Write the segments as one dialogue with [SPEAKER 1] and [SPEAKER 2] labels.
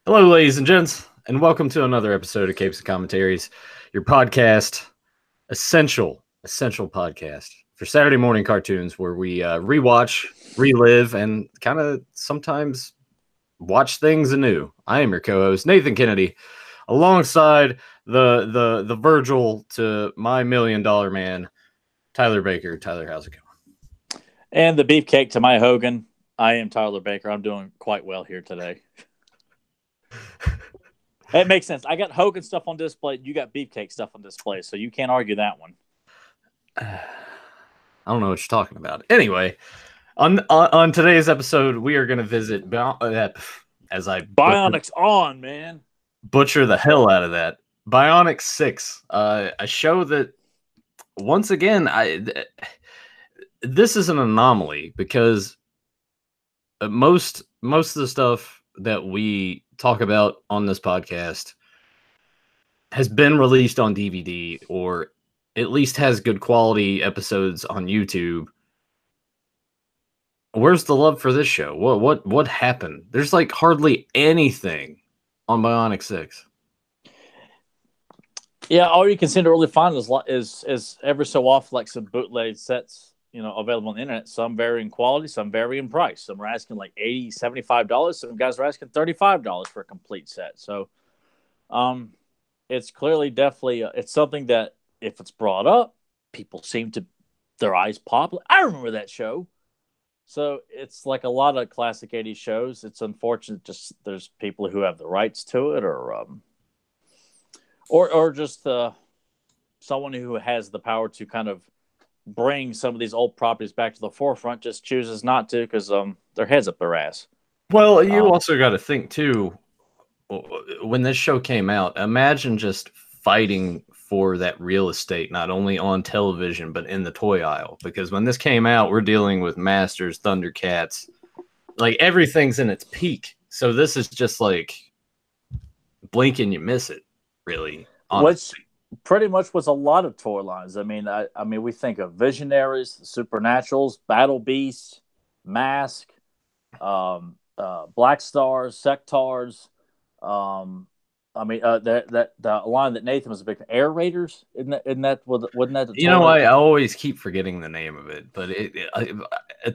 [SPEAKER 1] Hello, ladies and gents, and welcome to another episode of Capes and Commentaries, your podcast, essential podcast for Saturday morning cartoons where we rewatch, relive, and kind of sometimes watch things anew. I am your co-host, Nathan Kennedy, alongside the Virgil to my $1 million man, Tyler Baker. Tyler, how's it going?
[SPEAKER 2] And the beefcake to my Hogan. I am Tyler Baker. I'm doing quite well here today. It makes sense. I got Hogan stuff on display. You got beefcake stuff on display, so you can't argue that one.
[SPEAKER 1] I don't know what you're talking about. Anyway, on today's episode, we are going to visit as I
[SPEAKER 2] Bionic's on, man.
[SPEAKER 1] Butcher the hell out of that. Bionic 6, a show that once again this is an anomaly because most of the stuff that we talk about on this podcast has been released on DVD or at least has good quality episodes on YouTube. Where's the love for this show? What happened? There's like hardly anything on Bionic 6.
[SPEAKER 2] Yeah, all you can seem to really find is every so often like some bootleg sets, available on the internet. Some vary in quality, some vary in price. Some are asking like $80, $75. Some guys are asking $35 for a complete set. So, it's clearly definitely it's something that if it's brought up, people seem to their eyes pop. I remember that show. So it's like a lot of classic 80s shows. It's unfortunate just there's people who have the rights to it or just someone who has the power to kind of bring some of these old properties back to the forefront just chooses not to because their head's up their ass.
[SPEAKER 1] Well, you also got to think too, when this show came out, imagine just fighting for that real estate, not only on television, but in the toy aisle. Because when this came out, we're dealing with Masters, Thundercats, like everything's in its peak. So this is just like blink and you miss it, really. Honestly.
[SPEAKER 2] Which pretty much was a lot of toy lines. I mean, we think of Visionaries, the Supernaturals, Battle Beasts, Mask, Black Stars, Sectars. The line that Nathan was a big Air Raiders. Wasn't that the toy?
[SPEAKER 1] I always keep forgetting the name of it, but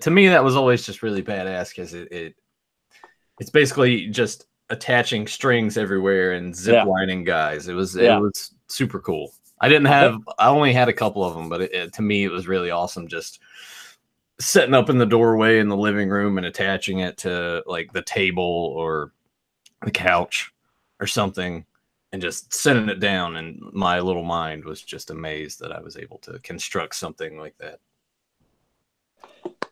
[SPEAKER 1] to me that was always just really badass because it's basically just attaching strings everywhere and zip lining guys. It was super cool. I only had a couple of them, but to me it was really awesome. Just setting up in the doorway in the living room and attaching it to like the table or the couch or something and just sending it down. And my little mind was just amazed that I was able to construct something like that.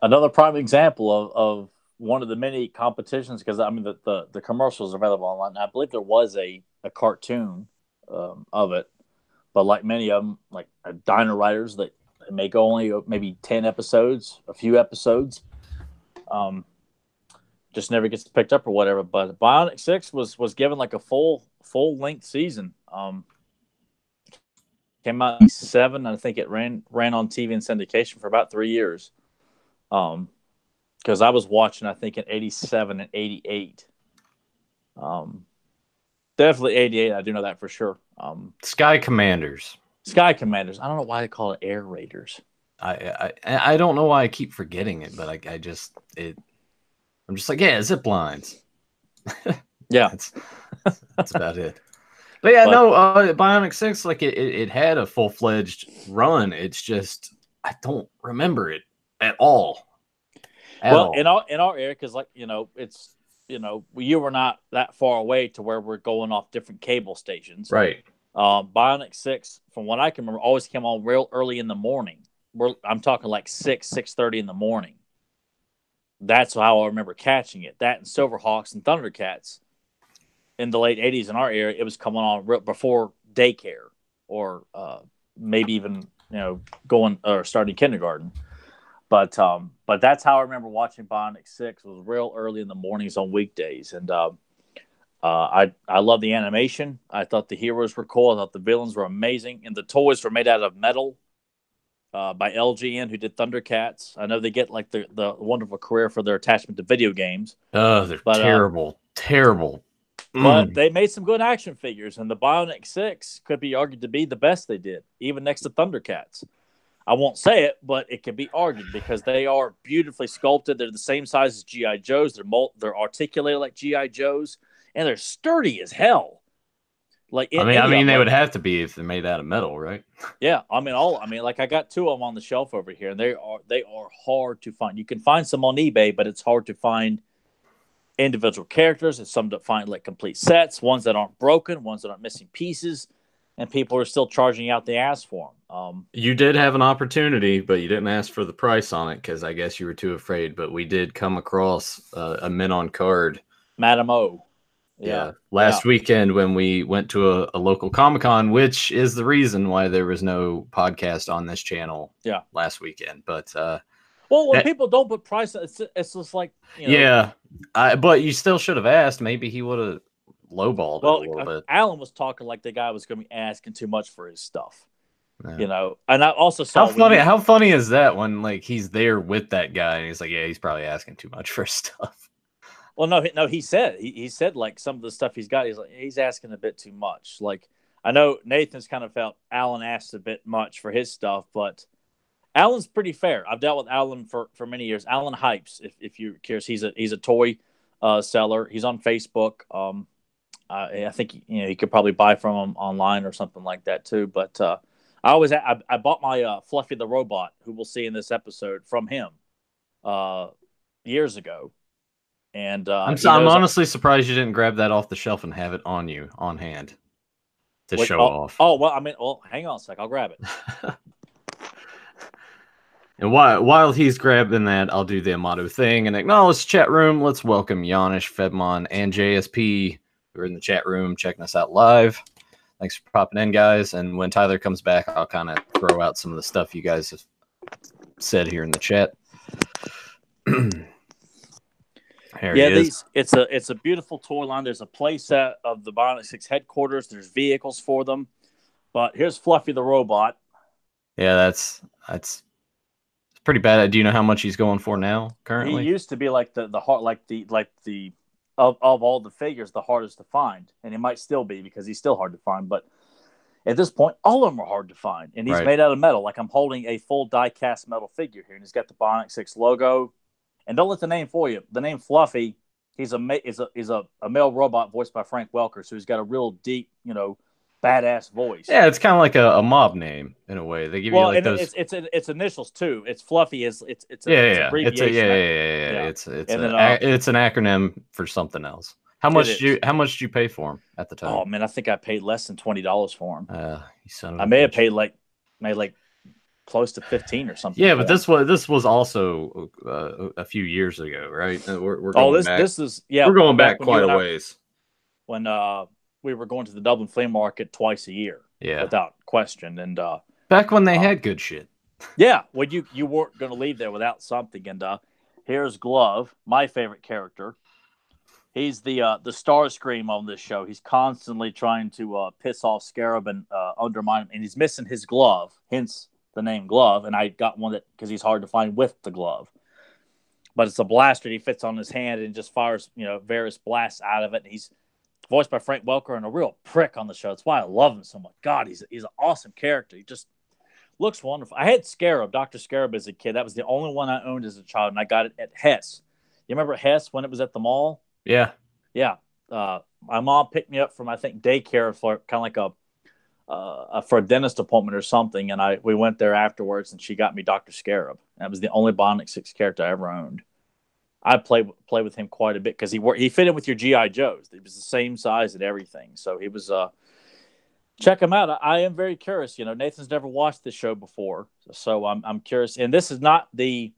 [SPEAKER 2] Another prime example of one of the many competitions, because the commercials are available online. I believe there was a cartoon of it, but like many of them, like Dino Riders, that make only maybe 10 episodes, a few episodes, just never gets picked up or whatever. But Bionic 6 was given like a full length season. Came out in 7, and I think it ran on TV and syndication for about 3 years. Because I was watching, I think, in 87 and 88. Definitely 88. I do know that for sure.
[SPEAKER 1] Sky Commanders.
[SPEAKER 2] Sky Commanders. I don't know why they call it Air Raiders.
[SPEAKER 1] I don't know why I keep forgetting it, but I'm just like, yeah, zip lines.
[SPEAKER 2] Yeah,
[SPEAKER 1] that's about it. But yeah, Bionic 6, like it had a full-fledged run. It's just I don't remember it at all.
[SPEAKER 2] In our area, because it's you were not that far away to where we're going off different cable stations,
[SPEAKER 1] right?
[SPEAKER 2] Bionic 6, from what I can remember, always came on real early in the morning. I'm talking like 6:30 in the morning. That's how I remember catching it. That and Silverhawks and Thundercats in the late 80s in our area, it was coming on before daycare or maybe even going or starting kindergarten. But that's how I remember watching Bionic 6. Was real early in the mornings on weekdays, and I love the animation. I thought the heroes were cool. I thought the villains were amazing, and the toys were made out of metal by LGN, who did Thundercats. I know they get like the wonderful career for their attachment to video games.
[SPEAKER 1] Oh, they're terrible.
[SPEAKER 2] But they made some good action figures, and the Bionic 6 could be argued to be the best they did, even next to Thundercats. I won't say it, but it can be argued because they are beautifully sculpted. They're the same size as G.I. Joes. They're articulated like G.I. Joes, and they're sturdy as hell. Like
[SPEAKER 1] I mean, they would have to be if they're made out of metal, right?
[SPEAKER 2] Yeah, I mean, like I got 2 of them on the shelf over here, and they are hard to find. You can find some on eBay, but it's hard to find individual characters. It's some to find like complete sets, ones that aren't broken, ones that aren't missing pieces, and people are still charging out the ass for them.
[SPEAKER 1] You did have an opportunity, but you didn't ask for the price on it because I guess you were too afraid. But we did come across a mint on card,
[SPEAKER 2] Madam O.
[SPEAKER 1] Yeah. Last weekend when we went to a local Comic-Con, which is the reason why there was no podcast on this channel.
[SPEAKER 2] Yeah.
[SPEAKER 1] Last weekend, but
[SPEAKER 2] well, when people don't put price, it's just like
[SPEAKER 1] but you still should have asked. Maybe he would have lowballed it a little bit.
[SPEAKER 2] Alan was talking like the guy was going to be asking too much for his stuff. Yeah. And I also saw
[SPEAKER 1] how funny is that when like he's there with that guy and he's like, yeah, he's probably asking too much for stuff.
[SPEAKER 2] Well, no, he said like some of the stuff he's got, he's asking a bit too much. Like I know Nathan's kind of felt Alan asked a bit much for his stuff, but Alan's pretty fair. I've dealt with Alan for many years. Alan Hypes, if you're curious, he's a toy seller. He's on Facebook. I think you could probably buy from him online or something like that too. But I bought my Fluffy the Robot, who we'll see in this episode, from him years ago. And
[SPEAKER 1] I'm honestly surprised you didn't grab that off the shelf and have it on hand to show off.
[SPEAKER 2] Oh well, hang on a sec, I'll grab it.
[SPEAKER 1] And while he's grabbing that, I'll do the Amato thing and acknowledge chat room. Let's welcome Yanish, Fedmon, and JSP who are in the chat room checking us out live. Thanks for popping in, guys. And when Tyler comes back, I'll kind of throw out some of the stuff you guys have said here in the chat.
[SPEAKER 2] It's a beautiful toy line. There's a play set of the Bionic 6 headquarters. There's vehicles for them. But here's Fluffy the Robot.
[SPEAKER 1] Yeah, that's pretty bad. Do you know how much he's going for now currently?
[SPEAKER 2] He used to be like the heart, like the of all the figures, the hardest to find, and it might still be because he's still hard to find. But at this point, all of them are hard to find, and he's made out of metal. Like I'm holding a full die-cast metal figure here, and he's got the Bionic 6 logo. And don't let the name fool you. The name Fluffy, he's a male robot voiced by Frank Welker, so he's got a real deep, badass voice.
[SPEAKER 1] Yeah, it's kind of like a mob name in a way. They give you like those.
[SPEAKER 2] It's initials too. It's Fluffy. It's
[SPEAKER 1] abbreviation. It's an acronym for something else. How much did you pay for him at the time?
[SPEAKER 2] Oh man, I think I paid less than $20 for him.
[SPEAKER 1] You son of
[SPEAKER 2] I may have paid like close to 15 or something.
[SPEAKER 1] Yeah, but this was also a few years ago, right? We're going back. We're going back quite a ways.
[SPEAKER 2] When we were going to the Dublin flea market twice a year, without question. And
[SPEAKER 1] back when they had good shit.
[SPEAKER 2] Yeah, well, you weren't going to leave there without something. And here's Glove, my favorite character. He's the Starscream on this show. He's constantly trying to piss off Scarab and undermine him, and he's missing his glove, hence the name Glove. And I got one that because he's hard to find with the glove. But it's a blaster. He fits on his hand and just fires various blasts out of it. And he's voiced by Frank Welker and a real prick on the show. That's why I love him so much. God, he's an awesome character. He just looks wonderful. I had Scarab, Dr. Scarab as a kid. That was the only one I owned as a child, and I got it at Hess. You remember Hess when it was at the mall?
[SPEAKER 1] Yeah.
[SPEAKER 2] Yeah. My mom picked me up from, I think, daycare for kind of like for a dentist appointment or something, and we went there afterwards, and she got me Dr. Scarab. That was the only Bionic 6 character I ever owned. I play with him quite a bit because he fit in with your G.I. Joes. He was the same size and everything. So he was check him out. I am very curious. Nathan's never watched this show before, so I'm curious. And this is not the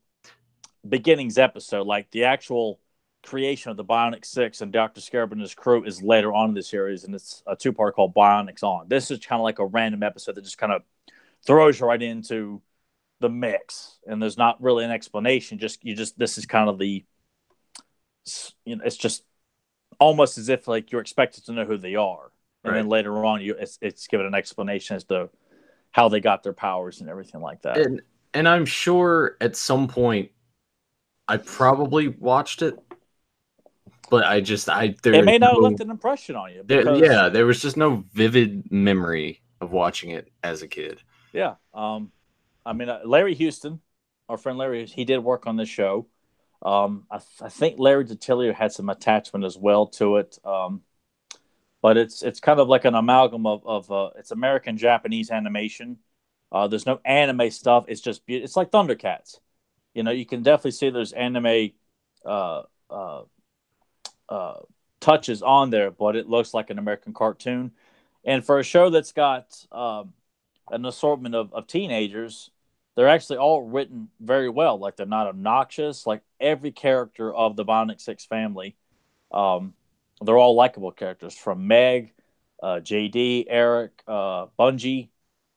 [SPEAKER 2] beginnings episode. Like the actual creation of the Bionic 6 and Dr. Scarab and his crew is later on in the series, and it's a 2-part called Bionics On. This is kind of like a random episode that just kind of throws you right into the mix, and there's not really an explanation. This is kind of the it's just almost as if like you're expected to know who they are, and then later on it's given an explanation as to how they got their powers and everything like that.
[SPEAKER 1] And I'm sure at some point I probably watched it, but
[SPEAKER 2] it may not have left an impression on you because
[SPEAKER 1] there was just no vivid memory of watching it as a kid.
[SPEAKER 2] Yeah. I mean, Larry Houston, our friend Larry, he did work on this show. I think Larry DiTilio had some attachment as well to it. But it's kind of like an amalgam of it's American Japanese animation. There's no anime stuff. It's just it's like Thundercats. You know, you can definitely see there's anime uh, uh, touches on there, but it looks like an American cartoon. And for a show that's got an assortment of teenagers, they're actually all written very well. Like they're not obnoxious. Like every character of the Bionic Six family, they're all likable characters. From Meg, JD, Eric, Bungie,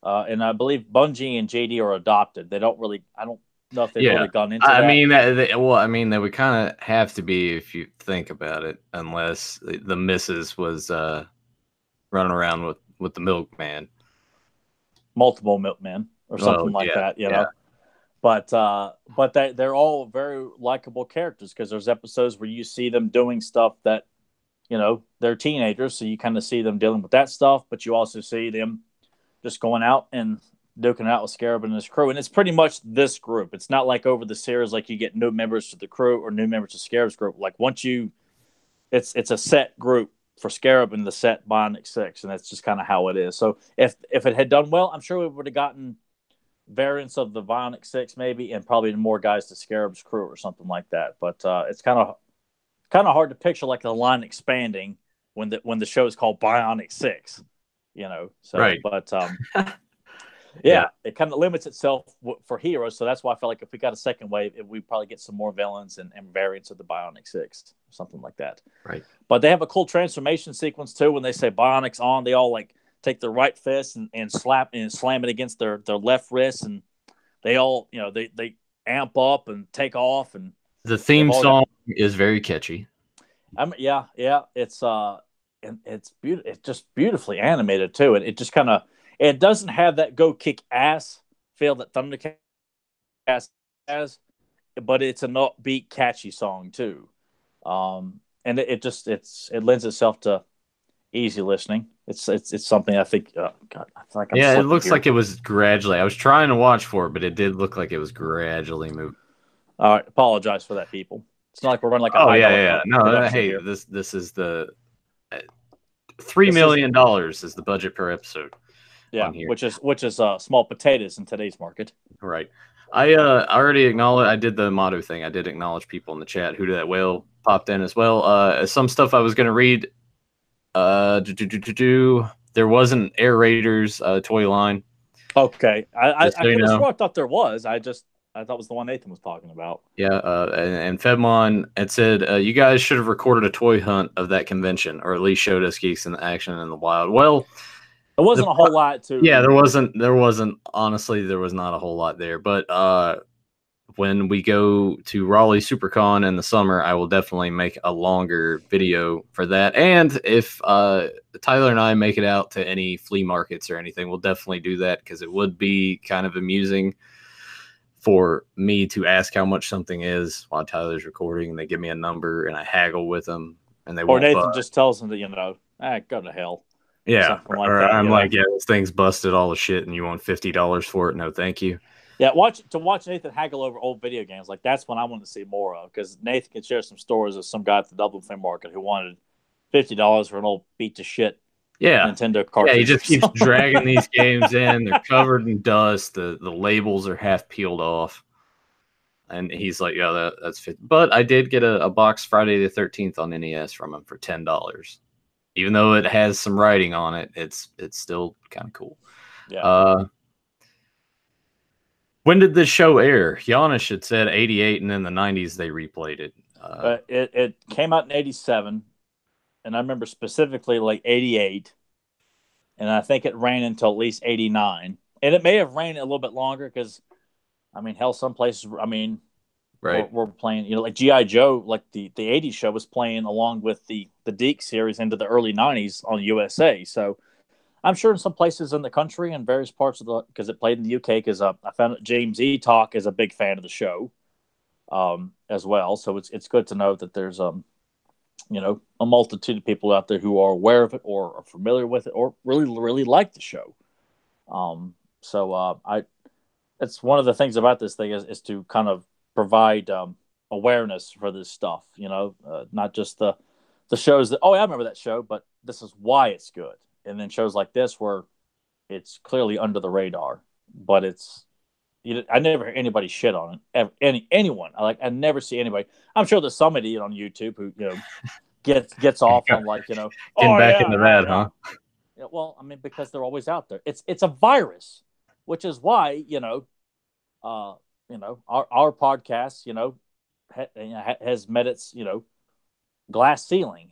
[SPEAKER 2] and I believe Bungie and JD are adopted. They don't really. I don't know if they've really gone into that.
[SPEAKER 1] I mean, they would kind of have to be if you think about it, unless the missus was running around with the milkman,
[SPEAKER 2] multiple milkmen or something like that, you know. But they're all very likable characters because there's episodes where you see them doing stuff that, you know, they're teenagers, so you kind of see them dealing with that stuff, but you also see them just going out and duking out with Scarab and his crew. And it's pretty much this group. It's not like over the series like you get new members to the crew or new members to Scarab's group. Like it's a set group for Scarab and the set Bionic Six, and that's just kind of how it is. So if it had done well, I'm sure we would have gotten variants of the Bionic Six maybe, and probably more guys to Scarab's crew or something like that. But it's kind of hard to picture like the line expanding when the show is called Bionic Six, you know. So,
[SPEAKER 1] right.
[SPEAKER 2] But yeah, it kind of limits itself for heroes. So that's why I felt like if we got a second wave, we'd probably get some more villains and variants of the Bionic Six, something like that.
[SPEAKER 1] Right.
[SPEAKER 2] But they have a cool transformation sequence too. When they say Bionic's on, they all like take their right fist and slap and slam it against their left wrist, and they all, you know, they amp up and take off. And
[SPEAKER 1] the theme song is very catchy.
[SPEAKER 2] Yeah, it's and it's beautiful. It's just beautifully animated too, and it just kind of, it doesn't have that go kick ass feel that Thundercats has, but it's an upbeat, catchy song too. And it lends itself to easy listening. It's something I think. God, I feel like
[SPEAKER 1] it looks like it was gradually. I was trying to watch for it, but it did look like it was gradually moving.
[SPEAKER 2] All right, apologize for that, people. It's not like we're running like a
[SPEAKER 1] No, hey, here. This is the $3 million is the budget per episode.
[SPEAKER 2] Yeah, which is small potatoes in today's market.
[SPEAKER 1] Right. I already acknowledged. I did the motto thing. I did acknowledge people in the chat. Who did that whale popped in as well. Some stuff I was going to read. There was an Air Raiders toy line.
[SPEAKER 2] Okay, I could have swore I thought there was. I thought it was the one Nathan was talking about.
[SPEAKER 1] Yeah, and Fedmon had said, you guys should have recorded a toy hunt of that convention, or at least showed us geeks in action in the wild. Well,
[SPEAKER 2] there wasn't a whole lot to.
[SPEAKER 1] Yeah, there wasn't. Honestly, there was not a whole lot there. But when we go to Raleigh SuperCon in the summer, I will definitely make a longer video for that. And if Tyler and I make it out to any flea markets or anything, we'll definitely do that, because it would be kind of amusing for me to ask how much something is while Tyler's recording, and they give me a number and I haggle with them, and they
[SPEAKER 2] or Nathan just tells them that, you know, go to hell.
[SPEAKER 1] Yeah, like or that, I'm like, yeah, this thing's busted all the shit, and you want $50 for it? No, thank you.
[SPEAKER 2] Yeah, watch Nathan haggle over old video games. Like, that's what I want to see more of, because Nathan can share some stories of some guy at the Dublin Flea Market who wanted $50 for an old beat to shit Nintendo cartridge.
[SPEAKER 1] Yeah, he just keeps dragging these games in. They're covered in dust. The labels are half peeled off, and he's like, "Yeah, that's $50." But I did get a box Friday the 13th on NES from him for $10. Even though it has some writing on it, it's still kind of cool.
[SPEAKER 2] Yeah.
[SPEAKER 1] When did this show air? Giannis had said 88, and in the 90s they replayed it.
[SPEAKER 2] It came out in 87, and I remember specifically like 88, and I think it ran until at least 89. And it may have ran a little bit longer because, I mean, hell, some places, I mean,
[SPEAKER 1] right,
[SPEAKER 2] we're playing, you know, like G.I. Joe, like the 80s show was playing along with the Deke series into the early 90s on USA. So I'm sure in some places in the country and various parts of because it played in the UK, because I found that James E. Talk is a big fan of the show as well. So it's good to know that there's a multitude of people out there who are aware of it or are familiar with it or really, really like the show. It's one of the things about this thing is to kind of provide awareness for this stuff, not just the shows that, oh, yeah, I remember that show, but this is why it's good. And then shows like this where it's clearly under the radar, but I never hear anybody shit on it. Anyone. I never see anybody. I'm sure there's somebody on YouTube who, gets off on
[SPEAKER 1] Getting
[SPEAKER 2] oh
[SPEAKER 1] back
[SPEAKER 2] yeah,
[SPEAKER 1] into
[SPEAKER 2] oh
[SPEAKER 1] that,
[SPEAKER 2] yeah.
[SPEAKER 1] huh?
[SPEAKER 2] Yeah, well, I mean, because they're always out there. It's a virus, which is why, our podcast, has met its, glass ceiling,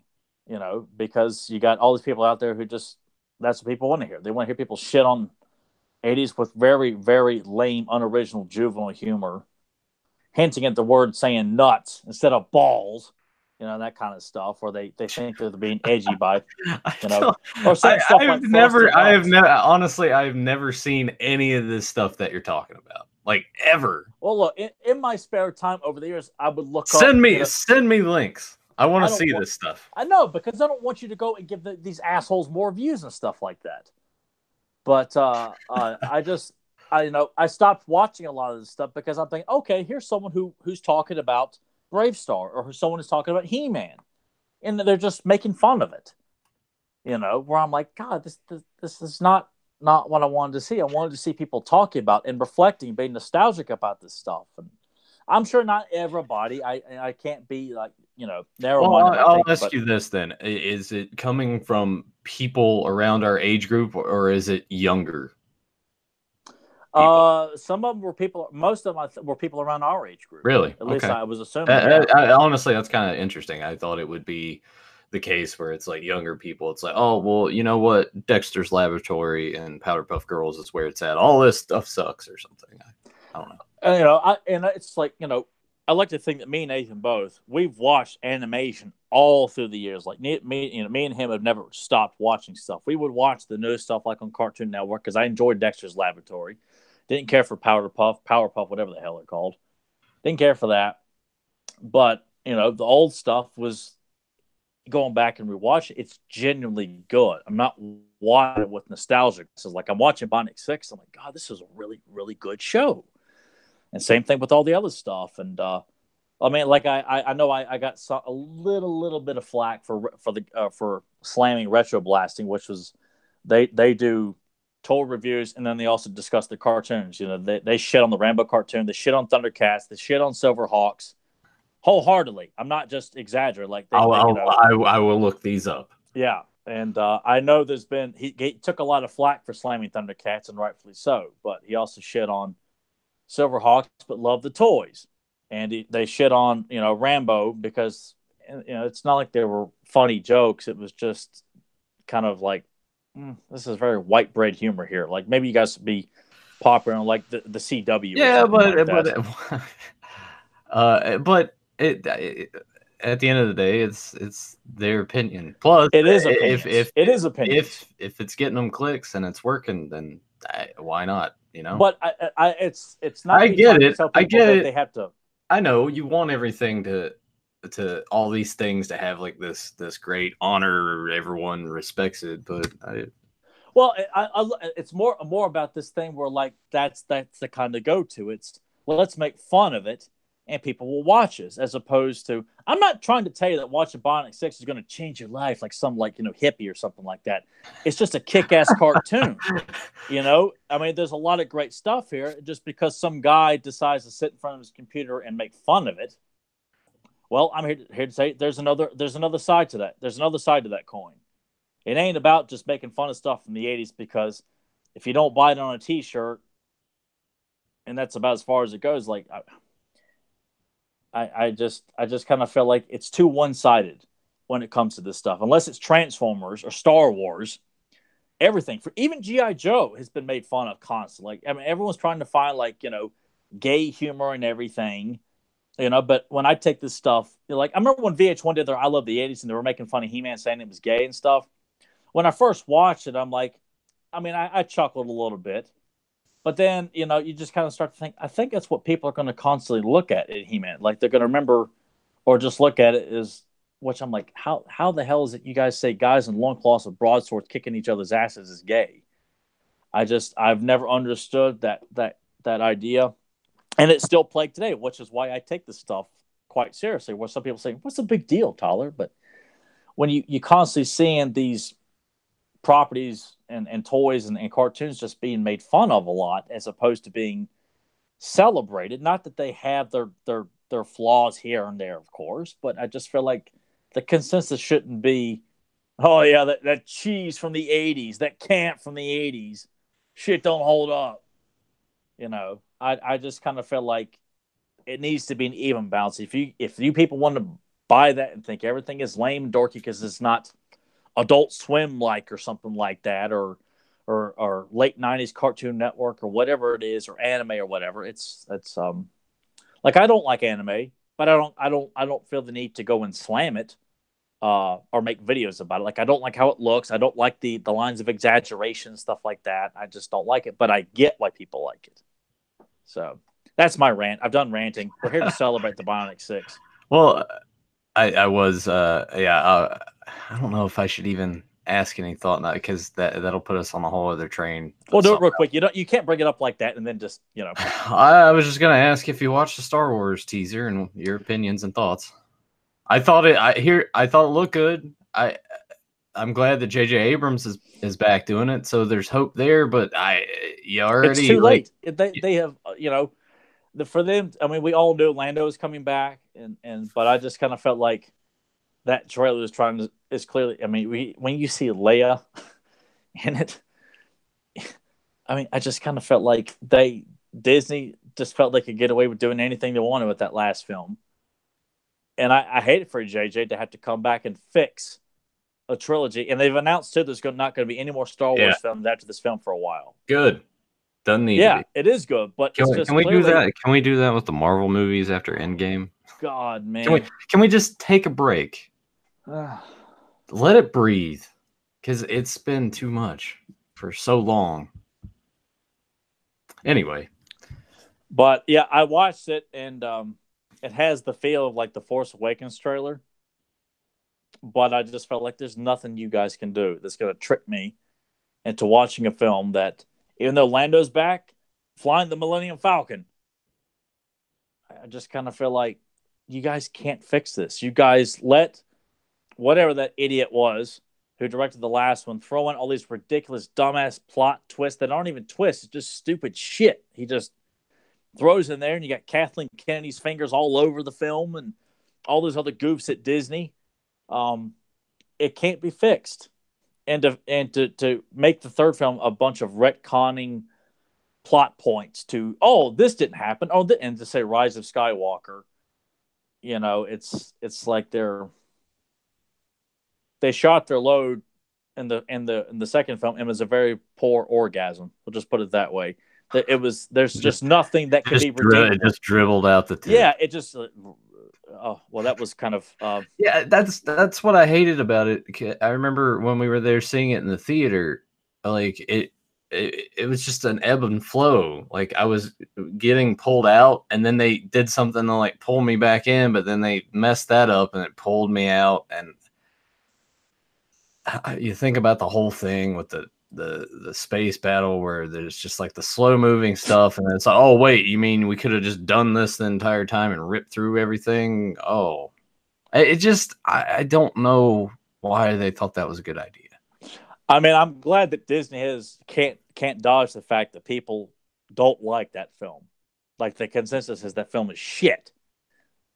[SPEAKER 2] because you got all these people out there who that's what people want to hear. They want to hear people shit on 80s with very, very lame, unoriginal, juvenile humor, hinting at the word saying nuts instead of balls, that kind of stuff, or they think they're being edgy by, or saying stuff like
[SPEAKER 1] honestly, I've never seen any of this stuff that you're talking about, like ever.
[SPEAKER 2] Well, look, in my spare time over the years, I would look
[SPEAKER 1] send
[SPEAKER 2] up.
[SPEAKER 1] Send me links. I want to see this stuff.
[SPEAKER 2] I know, because I don't want you to go and give these assholes more views and stuff like that. But I stopped watching a lot of this stuff because I'm thinking, okay, here's someone who's talking about Bravestar, or someone who's talking about He-Man, and they're just making fun of it. Where I'm like, God, this is not what I wanted to see. I wanted to see people talking about and reflecting, being nostalgic about this stuff. And I'm sure not everybody. I can't be narrow.
[SPEAKER 1] Well, I'll ask you this then: is it coming from people around our age group, or is it younger?
[SPEAKER 2] Some of them were people. Most of them were people around our age group.
[SPEAKER 1] Really?
[SPEAKER 2] At least I was assuming.
[SPEAKER 1] Honestly, that's kind of interesting. I thought it would be the case where it's like younger people. It's like, oh, well, you know what? Dexter's Laboratory and Powderpuff Girls is where it's at. All this stuff sucks or something. I don't know.
[SPEAKER 2] And it's like, I like to think that me and Nathan both, we've watched animation all through the years. Like me and him have never stopped watching stuff. We would watch the new stuff like on Cartoon Network because I enjoyed Dexter's Laboratory. Didn't care for Powerpuff, whatever the hell they're called. Didn't care for that. But, the old stuff was going back and rewatch it. It's genuinely good. I'm not watching it with nostalgia. It's like I'm watching Bionic 6. I'm like, God, this is a really, really good show. And same thing with all the other stuff. And I mean, like I know I got a little bit of flack for slamming Retro Blasting, which was they do total reviews, and then they also discuss the cartoons. They shit on the Rambo cartoon, they shit on Thundercats, they shit on Silverhawks wholeheartedly. I'm not just exaggerating. Like
[SPEAKER 1] I will look these up.
[SPEAKER 2] Yeah, and I know there's been he took a lot of flack for slamming Thundercats, and rightfully so. But he also shit on Silverhawks, but loved the toys, and they shit on Rambo because it's not like they were funny jokes. It was just kind of like, this is very white bread humor here. Like maybe you guys would be popular on like the CW.
[SPEAKER 1] Yeah, but at the end of the day, it's their opinion. Plus,
[SPEAKER 2] it is opinion.
[SPEAKER 1] If it's getting them clicks and it's working, then why not?
[SPEAKER 2] But it's not.
[SPEAKER 1] I get it. I get it.
[SPEAKER 2] They have to.
[SPEAKER 1] I know you want everything to all these things to have like this great honor, everyone respects it, but
[SPEAKER 2] it's more about this thing where like that's the kind of go to. It's let's make fun of it and people will watch us, as opposed to, I'm not trying to tell you that watching Bionic 6 is going to change your life like some hippie or something like that. It's just a kick-ass cartoon. I mean, there's a lot of great stuff here. Just because some guy decides to sit in front of his computer and make fun of it, well, I'm here to say there's another side to that. There's another side to that coin. It ain't about just making fun of stuff from the 80s, because if you don't buy it on a t-shirt, and that's about as far as it goes, like I just kind of feel like it's too one-sided when it comes to this stuff. Unless it's Transformers or Star Wars, everything, for even G.I. Joe has been made fun of constantly. Like, I mean, everyone's trying to find gay humor and everything, but when I take this stuff, like, I remember when VH1 did their I Love the 80s and they were making fun of He-Man saying it was gay and stuff. When I first watched it, I'm like, I mean, I chuckled a little bit. But then, you just kind of start to think, I think that's what people are going to constantly look at in He-Man. Like, they're going to remember or just look at it as which I'm like, how the hell is it you guys say guys in loincloths with broadswords kicking each other's asses is gay? I've never understood that idea, and it's still plagued today, which is why I take this stuff quite seriously. Where some people say, "What's the big deal, Tyler?" But when you constantly seeing these properties and toys and cartoons just being made fun of a lot, as opposed to being celebrated. Not that they have their flaws here and there, of course, but I just feel like the consensus shouldn't be, oh yeah, that cheese from the '80s, that camp from the '80s, shit don't hold up. I just kind of feel like it needs to be an even balance. If you people want to buy that and think everything is lame and dorky because it's not Adult Swim like or something like that, or late '90s Cartoon Network or whatever it is, or anime or whatever. It's like I don't like anime, but I don't feel the need to go and slam it or make videos about it. Like I don't like how it looks. I don't like the lines of exaggeration, stuff like that. I just don't like it, but I get why people like it. So that's my rant. I've done ranting. We're here to celebrate the Bionic 6.
[SPEAKER 1] Well, I was I don't know if I should even ask any thought now, because that'll put us on a whole other train.
[SPEAKER 2] Well, do it real quick. You can't bring it up like that and then just
[SPEAKER 1] I was just gonna ask if you watched the Star Wars teaser and your opinions and thoughts. I thought it looked good. I'm glad that J.J. Abrams is back doing it, so there's hope there. But it's
[SPEAKER 2] too late. They have for them. I mean, we all knew Lando is coming back, but I just kind of felt like that trailer is clearly. I mean, when you see Leia in it, I mean, I just kind of felt like Disney just felt they could get away with doing anything they wanted with that last film, and I hate it for JJ to have to come back and fix a trilogy. And they've announced too there's not going to be any more Star Wars films after this film for a while.
[SPEAKER 1] Good. Doesn't need to be.
[SPEAKER 2] It is good, but
[SPEAKER 1] can we do that? Can we do that with the Marvel movies after Endgame?
[SPEAKER 2] God, man.
[SPEAKER 1] Can we just take a break? Let it breathe, because it's been too much for so long. Anyway.
[SPEAKER 2] But yeah, I watched it, and it has the feel of like the Force Awakens trailer. But I just felt like there's nothing you guys can do that's going to trick me into watching a film that, even though Lando's back, flying the Millennium Falcon, I just kind of feel like you guys can't fix this. You guys let whatever that idiot was who directed the last one throw in all these ridiculous, dumbass plot twists that aren't even twists. It's just stupid shit. He just throws in there, and you got Kathleen Kennedy's fingers all over the film and all those other goofs at Disney. It can't be fixed. And to make the third film a bunch of retconning plot points to, this didn't happen. And to say Rise of Skywalker, it's like they shot their load in the second film, and it was a very poor orgasm. We'll just put it that way. There's just nothing that could be redeemed.
[SPEAKER 1] It just dribbled out the tip.
[SPEAKER 2] Yeah, it just. That was kind of.
[SPEAKER 1] Yeah, that's what I hated about it. I remember when we were there seeing it in the theater, like it was just an ebb and flow. Like I was getting pulled out, and then they did something to like pull me back in, but then they messed that up and it pulled me out. And you think about the whole thing with the space battle, where there's just like the slow moving stuff, and it's like, oh wait, you mean we could have just done this the entire time and ripped through everything? I don't know why they thought that was a good idea.
[SPEAKER 2] I mean, I'm glad that Disney can't dodge the fact that people don't like that film. Like the consensus is that film is shit,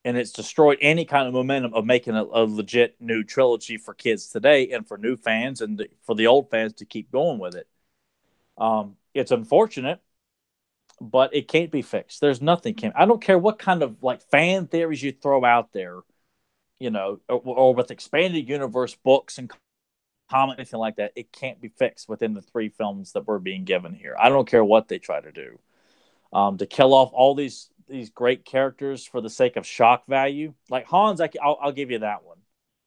[SPEAKER 2] and it's destroyed any kind of momentum of making a legit new trilogy for kids today, and for new fans and for the old fans to keep going with it. It's unfortunate, but it can't be fixed. There's nothing I don't care what kind of like fan theories you throw out there, or with expanded universe books and comics, anything like that. It can't be fixed within the 3 films that we're being given here. I don't care what they try to do. To kill off all these great characters for the sake of shock value. Like Hans, I'll give you that one.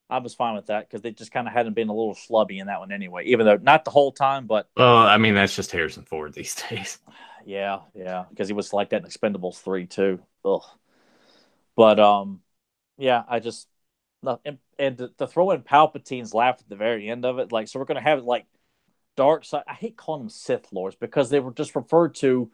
[SPEAKER 2] I was fine with that because they just kind of hadn't been a little schlubby in that one anyway, even though not the whole time, but...
[SPEAKER 1] Well, I mean, that's just Harrison Ford these days.
[SPEAKER 2] Yeah, because he was like that in Expendables 3 too. Ugh. But, yeah, I just... and to throw in Palpatine's laugh at the very end of it, like, so we're gonna have like dark side. I hate calling them Sith Lords because they were just referred to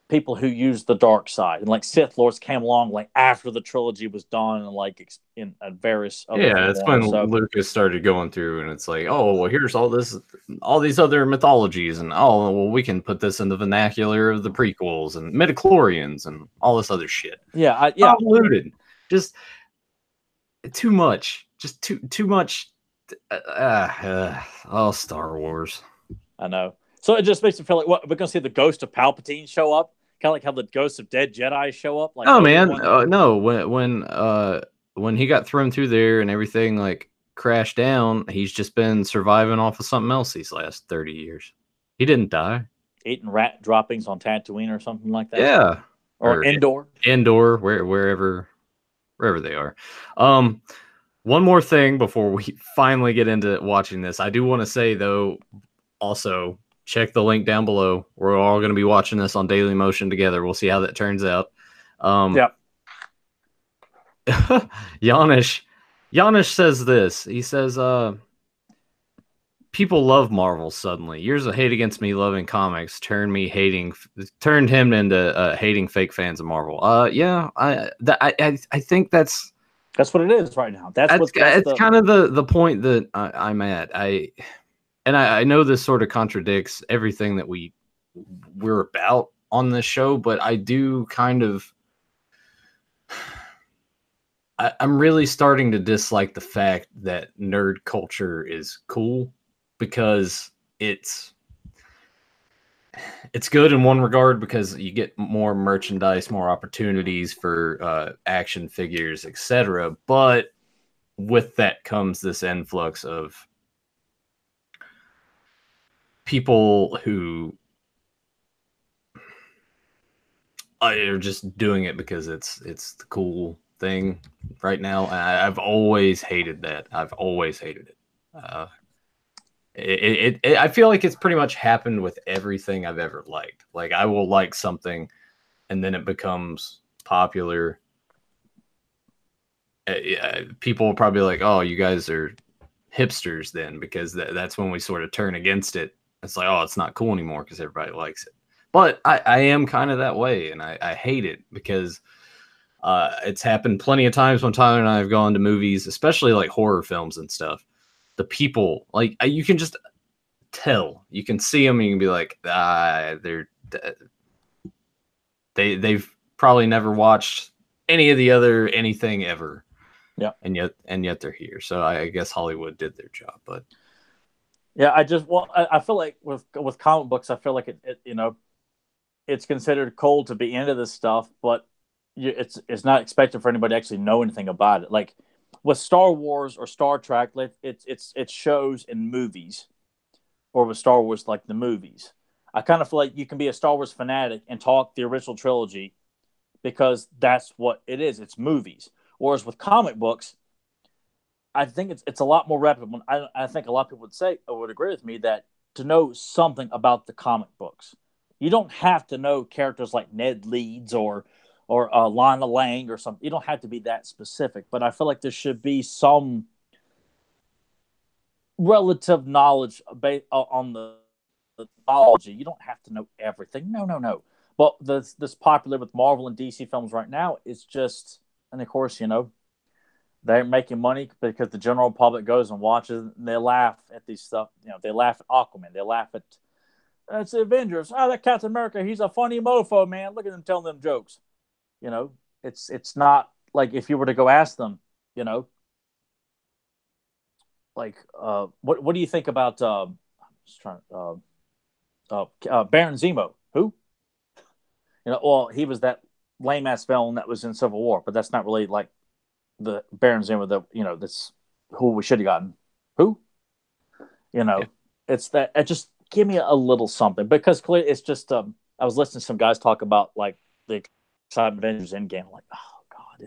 [SPEAKER 2] people who use the dark side, and like Sith Lords came along like after the trilogy was done, and like in various other
[SPEAKER 1] Yeah, it's when
[SPEAKER 2] forms. So
[SPEAKER 1] Lucas started going through, and it's like, oh, well, here's all these other mythologies, and oh, well, we can put this in the vernacular of the prequels and midichlorians and all this other shit.
[SPEAKER 2] yeah,
[SPEAKER 1] Convoluted, just too much, just too much. Oh, Star Wars.
[SPEAKER 2] I know. So it just makes me feel like what we're gonna see the ghost of Palpatine show up, kind of like how the ghosts of dead Jedi show up. Like,
[SPEAKER 1] Oh man,
[SPEAKER 2] Obi-Wan.
[SPEAKER 1] no. When he got thrown through there and everything like crashed down, he's just been surviving off of something else these last 30 years. He didn't die.
[SPEAKER 2] Eating rat droppings on Tatooine or something like that.
[SPEAKER 1] Yeah,
[SPEAKER 2] or Endor.
[SPEAKER 1] Wherever they are. One more thing before we finally get into watching this, I do want to say though, also check the link down below. We're all going to be watching this on Daily Motion together. We'll see how that turns out.
[SPEAKER 2] Yep.
[SPEAKER 1] Janish says this. He says, people love Marvel suddenly. Years of hate against me loving comics turned him into hating fake fans of Marvel. Yeah, I think that's
[SPEAKER 2] what it is right now. That's
[SPEAKER 1] kind of the point that I'm at. I know this sort of contradicts everything that we're about on this show, but I do kind of. I'm really starting to dislike the fact that nerd culture is cool, because it's good in one regard because you get more merchandise, more opportunities for action figures, etc. But with that comes this influx of people who are just doing it because it's the cool thing right now. I've always hated that. I've always hated it. I feel like it's pretty much happened with everything I've ever liked. Like, I will like something, and then it becomes popular. People will probably be like, "Oh, you guys are hipsters," then, because that's when we sort of turn against it. It's like, oh, it's not cool anymore because everybody likes it. But I am kind of that way, and I hate it because it's happened plenty of times when Tyler and I have gone to movies, especially like horror films and stuff. The people, like, you can just tell. You can see them, and you can be like, they've probably never watched any of the other anything ever.
[SPEAKER 2] Yeah.
[SPEAKER 1] And yet they're here. So I guess Hollywood did their job, but
[SPEAKER 2] yeah, I feel like with comic books, I feel like it it's considered cool to be into this stuff, but it's not expected for anybody to actually know anything about it. Like with Star Wars or Star Trek, it's shows and movies, or with Star Wars, like the movies. I kind of feel like you can be a Star Wars fanatic and talk the original trilogy because that's what it is. It's movies. Whereas with comic books, I think it's a lot more reputable. I think a lot of people would agree with me that to know something about the comic books, you don't have to know characters like Ned Leeds or Lana Lang or something. You don't have to be that specific. But I feel like there should be some relative knowledge on the mythology. You don't have to know everything. No. But this popular with Marvel and DC films right now is just, and of course, they're making money because the general public goes and watches, and they laugh at these stuff. They laugh at Aquaman. They laugh at it's the Avengers. Oh, that Captain America, he's a funny mofo, man. Look at him telling them jokes. It's not like if you were to go ask them, like what do you think about just trying Baron Zemo? Who? Well, he was that lame ass villain that was in Civil War, but that's not really like the Baron Zemo that that's who we should have gotten. Who?
[SPEAKER 1] Yeah.
[SPEAKER 2] It's that. It just give me a little something, because clearly it's just. I was listening to some guys talk about like the excitement of Avengers Endgame. I'm like, oh god,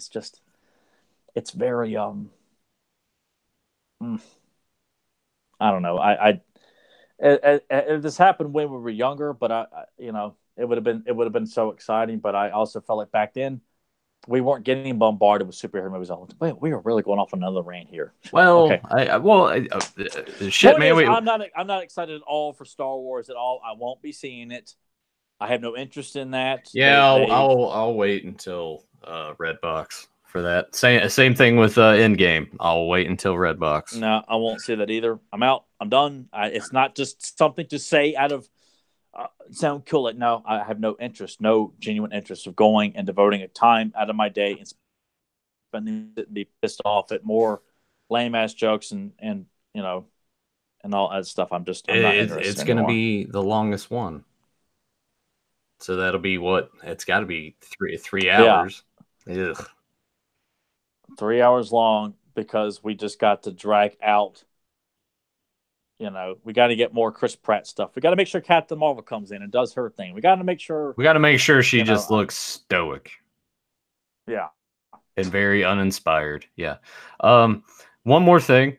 [SPEAKER 2] it's very I don't know. This happened when we were younger, but it would have been so exciting. But I also felt like back then we weren't getting bombarded with superhero movies all the time. Wait, we are really going off another rant here.
[SPEAKER 1] Well,
[SPEAKER 2] Okay.
[SPEAKER 1] Shit,
[SPEAKER 2] Point
[SPEAKER 1] man.
[SPEAKER 2] is, I'm not excited at all for Star Wars at all. I won't be seeing it. I have no interest in that.
[SPEAKER 1] Yeah, I'll wait until Redbox for that. Same thing with Endgame. I'll wait until Redbox.
[SPEAKER 2] No, I won't see that either. I'm out. I'm done. It's not just something to say out of sound cool. Like, no, I have no interest, no genuine interest of going and devoting a time out of my day and spending it, be pissed off at more lame ass jokes and you know and all that stuff. I'm not interested.
[SPEAKER 1] It's going to be the longest one. So that'll be what? It's got to be 3 hours. Yeah. Ugh.
[SPEAKER 2] 3 hours long because we just got to drag out. We got to get more Chris Pratt stuff. We got to make sure Captain Marvel comes in and does her thing. We got to make sure
[SPEAKER 1] she just looks stoic.
[SPEAKER 2] Yeah.
[SPEAKER 1] And very uninspired. Yeah. One more thing.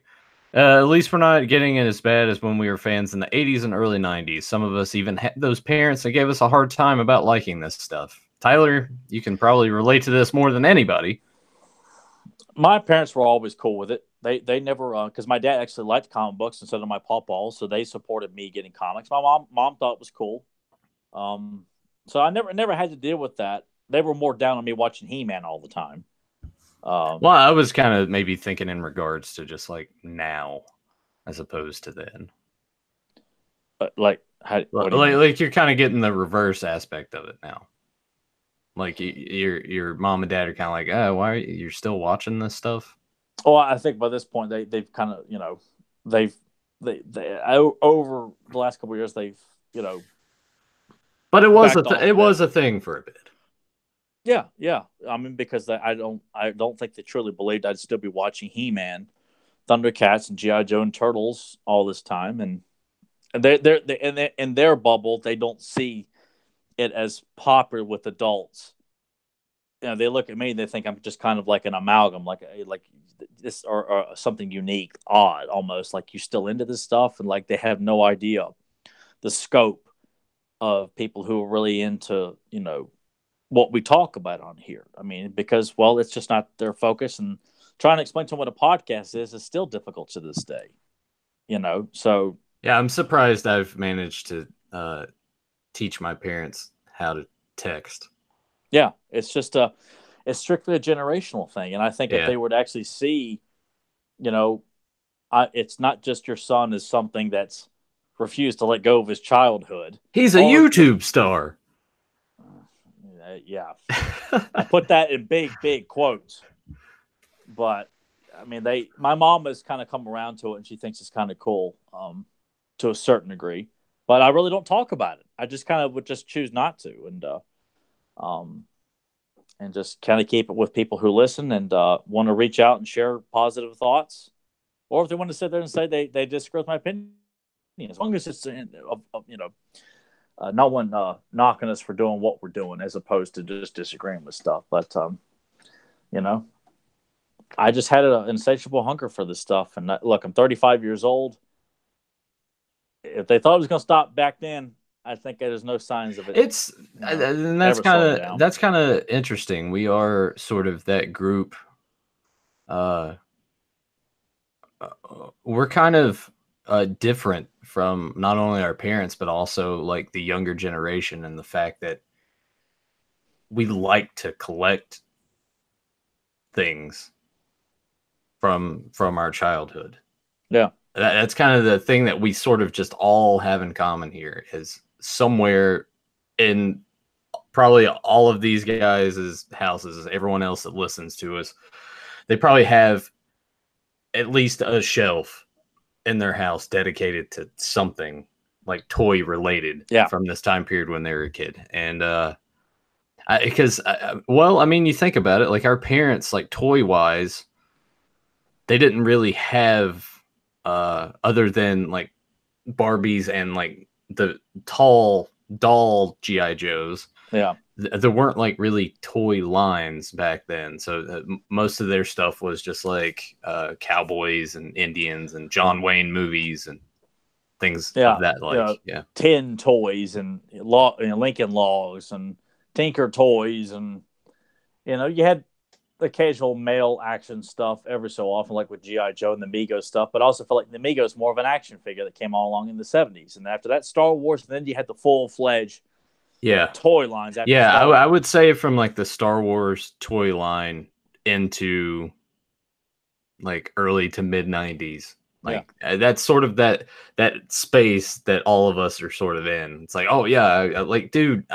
[SPEAKER 1] At least we're not getting it as bad as when we were fans in the 80s and early 90s. Some of us even had those parents that gave us a hard time about liking this stuff. Tyler, you can probably relate to this more than anybody.
[SPEAKER 2] My parents were always cool with it. They never, because my dad actually liked comic books instead of my pawpaw, so they supported me getting comics. My mom thought it was cool. So I never had to deal with that. They were more down on me watching He-Man all the time.
[SPEAKER 1] Well, I was kind of maybe thinking in regards to just like now, as opposed to then.
[SPEAKER 2] Like
[SPEAKER 1] you're kind of getting the reverse aspect of it now. Like your mom and dad are kind of like, oh, why are you still watching this stuff?
[SPEAKER 2] Well, I think by this point they've kind of they over the last couple of years they've
[SPEAKER 1] But it was a thing for a bit.
[SPEAKER 2] Yeah. I mean, because I don't think they truly believed I'd still be watching He-Man, Thundercats, and G.I. Joe and Turtles all this time, and they're in their bubble they don't see it as popular with adults. They look at me, they think I'm just kind of like an amalgam, like this or something unique, odd, almost like you still into this stuff, and like they have no idea the scope of people who are really into what we talk about on here. I mean, because it's just not their focus, and trying to explain to them what a podcast is still difficult to this day. So
[SPEAKER 1] yeah, I'm surprised I've managed to teach my parents how to text.
[SPEAKER 2] Yeah, it's strictly a generational thing, and I think if they would actually see, it's not just your son is something that's refused to let go of his childhood.
[SPEAKER 1] He's a YouTube star.
[SPEAKER 2] Yeah, I put that in big quotes. But I mean, my mom has kind of come around to it, and she thinks it's kind of cool, to a certain degree. But I really don't talk about it. I just kind of would just choose not to, and just kind of keep it with people who listen and want to reach out and share positive thoughts, or if they want to sit there and say they disagree with my opinion, as long as it's no one knocking us for doing what we're doing, as opposed to just disagreeing with stuff. But I just had an insatiable hunger for this stuff. And look, I'm 35 years old. If they thought it was going to stop back then, I think there's no signs of it.
[SPEAKER 1] And that's kind of interesting. We are sort of that group. We're kind of different from not only our parents, but also like the younger generation, and the fact that we like to collect things from our childhood.
[SPEAKER 2] Yeah.
[SPEAKER 1] That's kind of the thing that we sort of just all have in common here, is somewhere in probably all of these guys' houses, everyone else that listens to us, they probably have at least a shelf in their house dedicated to something like toy related from this time period when they were a kid. And I mean, you think about it, like our parents, like toy wise, they didn't really have other than like Barbies and like the tall doll G.I. Joes.
[SPEAKER 2] Yeah.
[SPEAKER 1] There weren't like really toy lines back then. So most of their stuff was just like cowboys and Indians and John Wayne movies and things of that like.
[SPEAKER 2] Tin toys and Lincoln Logs and Tinker toys and You know, you had the occasional male action stuff every so often, like with G.I. Joe and the Migos stuff, but I also felt like the Migos more of an action figure that came all along in the 70s. And after that, Star Wars, and then you had the full-fledged toy lines after Star Wars.
[SPEAKER 1] I would say from like the Star Wars toy line into like early to mid 90s. Like that's sort of that space that all of us are sort of in. It's like, oh yeah, like dude,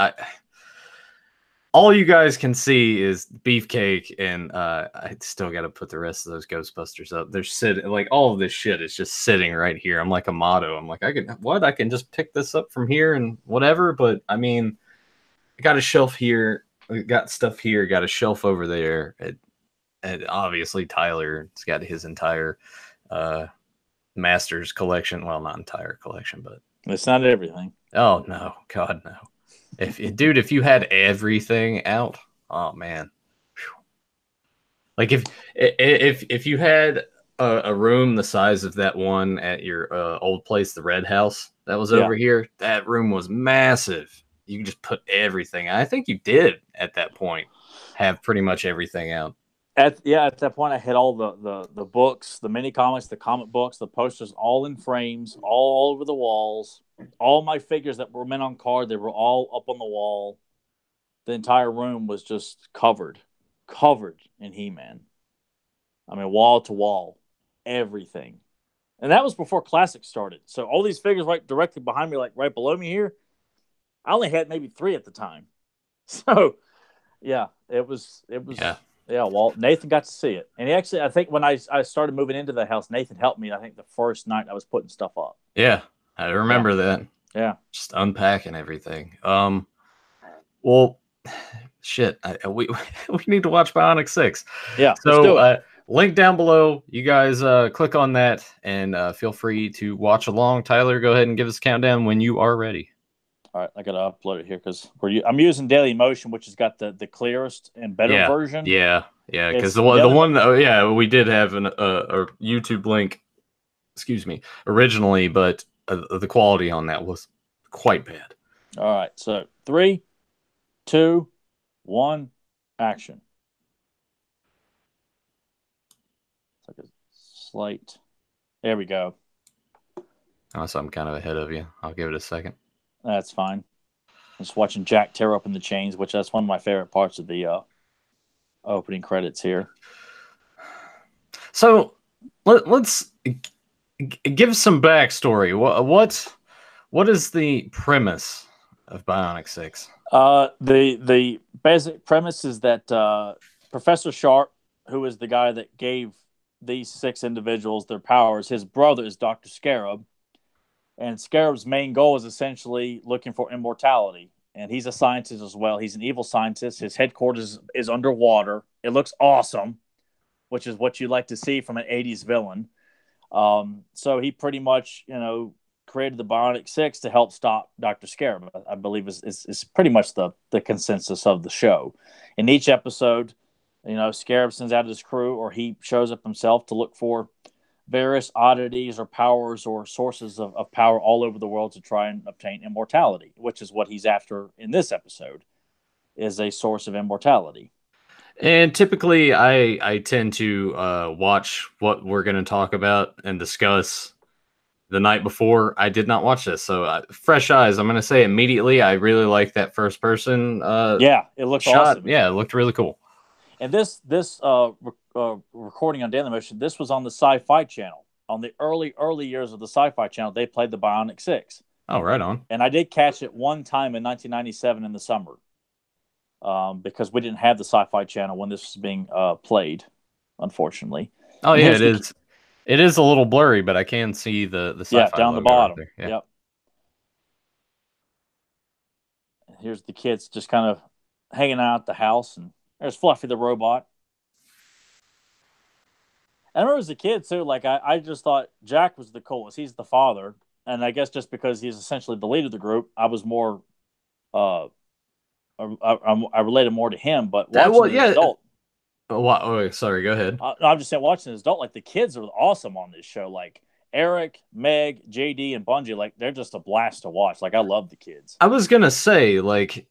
[SPEAKER 1] all you guys can see is Beefcake, and I still got to put the rest of those Ghostbusters up. They're sitting, like, all of this shit is just sitting right here. I'm like a motto. I'm like, I can just pick this up from here and whatever. But I mean, I got a shelf here, I got stuff here, got a shelf over there. And obviously Tyler's got his entire Masters collection. Well, not entire collection, but
[SPEAKER 2] it's not everything.
[SPEAKER 1] Oh no, God no. If you had everything out, oh man. Whew. Like if you had a room the size of that one at your old place, the Red House that was over here, that room was massive. You could just put everything. I think you did at that point have pretty much everything out.
[SPEAKER 2] At that point, I had all the books, the mini comics, the comic books, the posters, all in frames, all over the walls. All my figures that were meant on card, they were all up on the wall. The entire room was just covered in He-Man. I mean, wall to wall, everything. And that was before Classic started. So all these figures right directly behind me, like right below me here, I only had maybe 3 at the time. So, yeah, it was. Yeah, well, Nathan got to see it. And he actually, I think when I started moving into the house, Nathan helped me, I think, the first night I was putting stuff up.
[SPEAKER 1] Yeah, I remember that.
[SPEAKER 2] Yeah.
[SPEAKER 1] Just unpacking everything. Well, shit, we need to watch Bionic 6.
[SPEAKER 2] Yeah,
[SPEAKER 1] so
[SPEAKER 2] let's do it.
[SPEAKER 1] Link down below. You guys click on that and feel free to watch along. Tyler, go ahead and give us a countdown when you are ready.
[SPEAKER 2] All right, I got to upload it here because I'm using Daily Motion, which has got the clearest and better version.
[SPEAKER 1] Yeah, because the one, we did have a YouTube link, excuse me, originally, but the quality on that was quite bad.
[SPEAKER 2] All right, so 3, 2, 1, action. It's like a slight. There we go.
[SPEAKER 1] Oh, so I'm kind of ahead of you. I'll give it a second.
[SPEAKER 2] That's fine. I'm just watching Jack tear open the chains, which that's one of my favorite parts of the opening credits here.
[SPEAKER 1] So let's give some backstory. What is the premise of Bionic 6?
[SPEAKER 2] The basic premise is that Professor Sharp, who is the guy that gave these 6 individuals their powers, his brother is Dr. Scarab. And Scarab's main goal is essentially looking for immortality. And he's a scientist as well. He's an evil scientist. His headquarters is underwater. It looks awesome, which is what you like to see from an 80s villain. So he pretty much, created the Bionic 6 to help stop Dr. Scarab, I believe is pretty much the consensus of the show. In each episode, Scarab sends out his crew or he shows up himself to look for various oddities or powers or sources of power all over the world to try and obtain immortality, which is what he's after in this episode, is a source of immortality.
[SPEAKER 1] And typically I tend to watch what we're going to talk about and discuss the night before. I did not watch this, so fresh eyes. I'm going to say immediately, I really like that first person
[SPEAKER 2] it looked
[SPEAKER 1] shot.
[SPEAKER 2] Awesome.
[SPEAKER 1] Yeah, it looked really cool.
[SPEAKER 2] And this recording on Daily Motion, this was on the Sci-Fi Channel. On the early years of the Sci-Fi Channel, they played the Bionic 6.
[SPEAKER 1] Oh, right on.
[SPEAKER 2] And I did catch it one time in 1997 in the summer because we didn't have the Sci-Fi Channel when this was being played, unfortunately.
[SPEAKER 1] Oh, yeah, it is. It is a little blurry, but I can see the Sci-Fi
[SPEAKER 2] down the bottom.
[SPEAKER 1] Right there.
[SPEAKER 2] Yep. Here's the kids just kind of hanging out at the house, and there's Fluffy the robot. I remember as a kid, too, like I just thought Jack was the coolest. He's the father. And I guess just because he's essentially the leader of the group, I was more, I related more to him. But watching as an adult.
[SPEAKER 1] Oh, sorry, go ahead.
[SPEAKER 2] I'm just saying, watching as an adult, like the kids are awesome on this show. Like Eric, Meg, JD, and Bungie, like they're just a blast to watch. Like I love the kids.
[SPEAKER 1] I was going to say, like,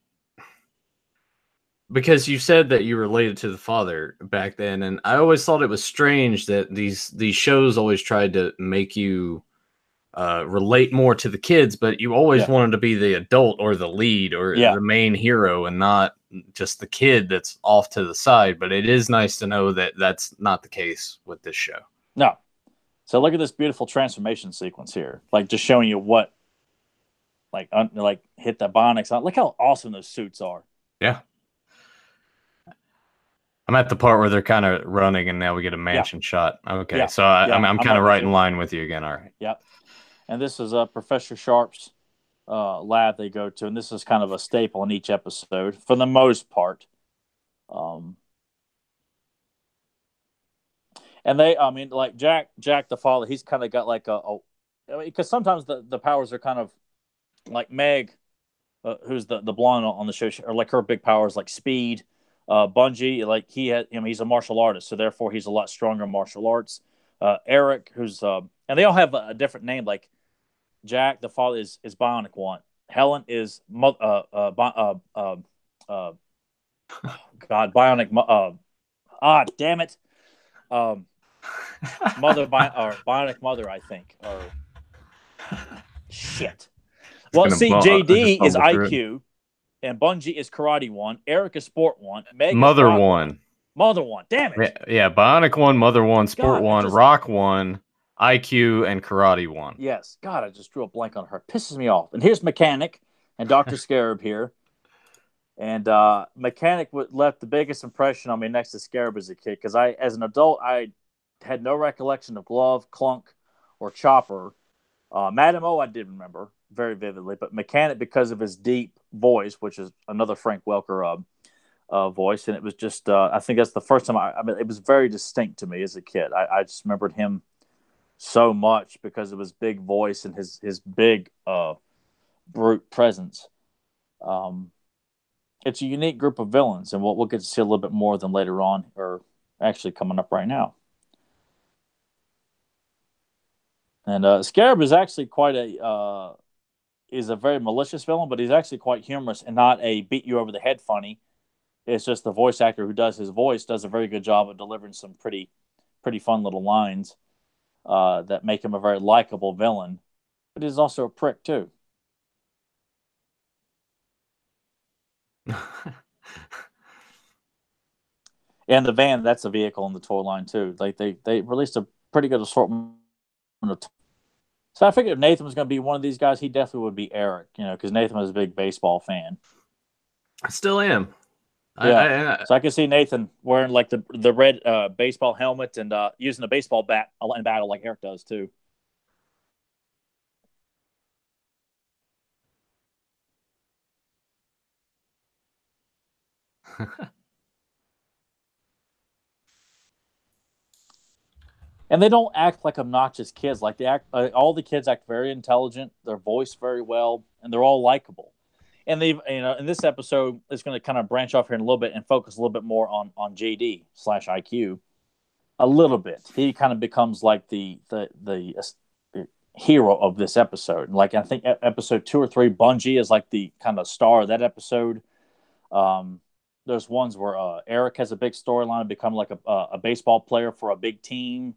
[SPEAKER 1] because you said that you related to the father back then, and I always thought it was strange that these shows always tried to make you relate more to the kids, but you always wanted to be the adult or the lead or the main hero, and not just the kid that's off to the side. But it is nice to know that that's not the case with this show.
[SPEAKER 2] No. So look at this beautiful transformation sequence here, like just showing you what, like hit the Bionics on. Look how awesome those suits are.
[SPEAKER 1] Yeah. I'm at the part where they're kind of running, and now we get a mansion shot. Okay, so I'm kind of right in line with you again. All right.
[SPEAKER 2] Yep. And this is Professor Sharp's lab they go to, and this is kind of a staple in each episode for the most part. And they, I mean, like Jack the father, he's kind of got like because sometimes the powers are kind of like Meg, who's the blonde on the show, or like her big powers like speed. Bungie, like he's a martial artist, so therefore he's a lot stronger in martial arts. Eric, who's and they all have a different name. Like Jack, the father, is Bionic One. Helen is God Bionic. Damn it. Bionic Mother, I think. Or shit. Well, see, JD is IQ, and Bungie is Karate One. Eric is Sport One. Meg
[SPEAKER 1] Mother
[SPEAKER 2] is Rock
[SPEAKER 1] One.
[SPEAKER 2] Mother One. Damn it.
[SPEAKER 1] Yeah, Bionic One, Mother One, Sport One, Rock One, IQ, and Karate One.
[SPEAKER 2] Yes. God, I just drew a blank on her. Pisses me off. And here's Mechanic and Dr. Scarab here. And Mechanic left the biggest impression on me next to Scarab as a kid, because as an adult, I had no recollection of Glove, Clunk, or Chopper. Madam O I did remember very vividly, but Mechanic, because of his deep voice, which is another Frank Welker voice, and it was just I think that's the first time I mean, it was very distinct to me as a kid. I just remembered him so much because of his big voice and his big brute presence. It's a unique group of villains, and we'll get to see a little bit more of them later on, or actually coming up right now. And Scarab is actually quite is a very malicious villain, but he's actually quite humorous and not a beat you over the head funny. It's just the voice actor who does his voice does a very good job of delivering some pretty fun little lines that make him a very likable villain. But he's also a prick too. And the van, that's a vehicle in the toy line too. Like they released a pretty good assortment of so I figured if Nathan was going to be one of these guys, he definitely would be Eric, because Nathan was a big baseball fan.
[SPEAKER 1] I still am.
[SPEAKER 2] Yeah. So I can see Nathan wearing like the red baseball helmet and using a baseball bat in battle like Eric does too. And they don't act like obnoxious kids. Like they act, all the kids act very intelligent. They're voiced very well, and they're all likable. And they've, in this episode, it's going to kind of branch off here in a little bit and focus a little bit more on JD/IQ. A little bit. He kind of becomes like the hero of this episode. Like I think episode 2 or 3, Bungie is like the kind of star of that episode. There's ones where Eric has a big storyline to become like a baseball player for a big team.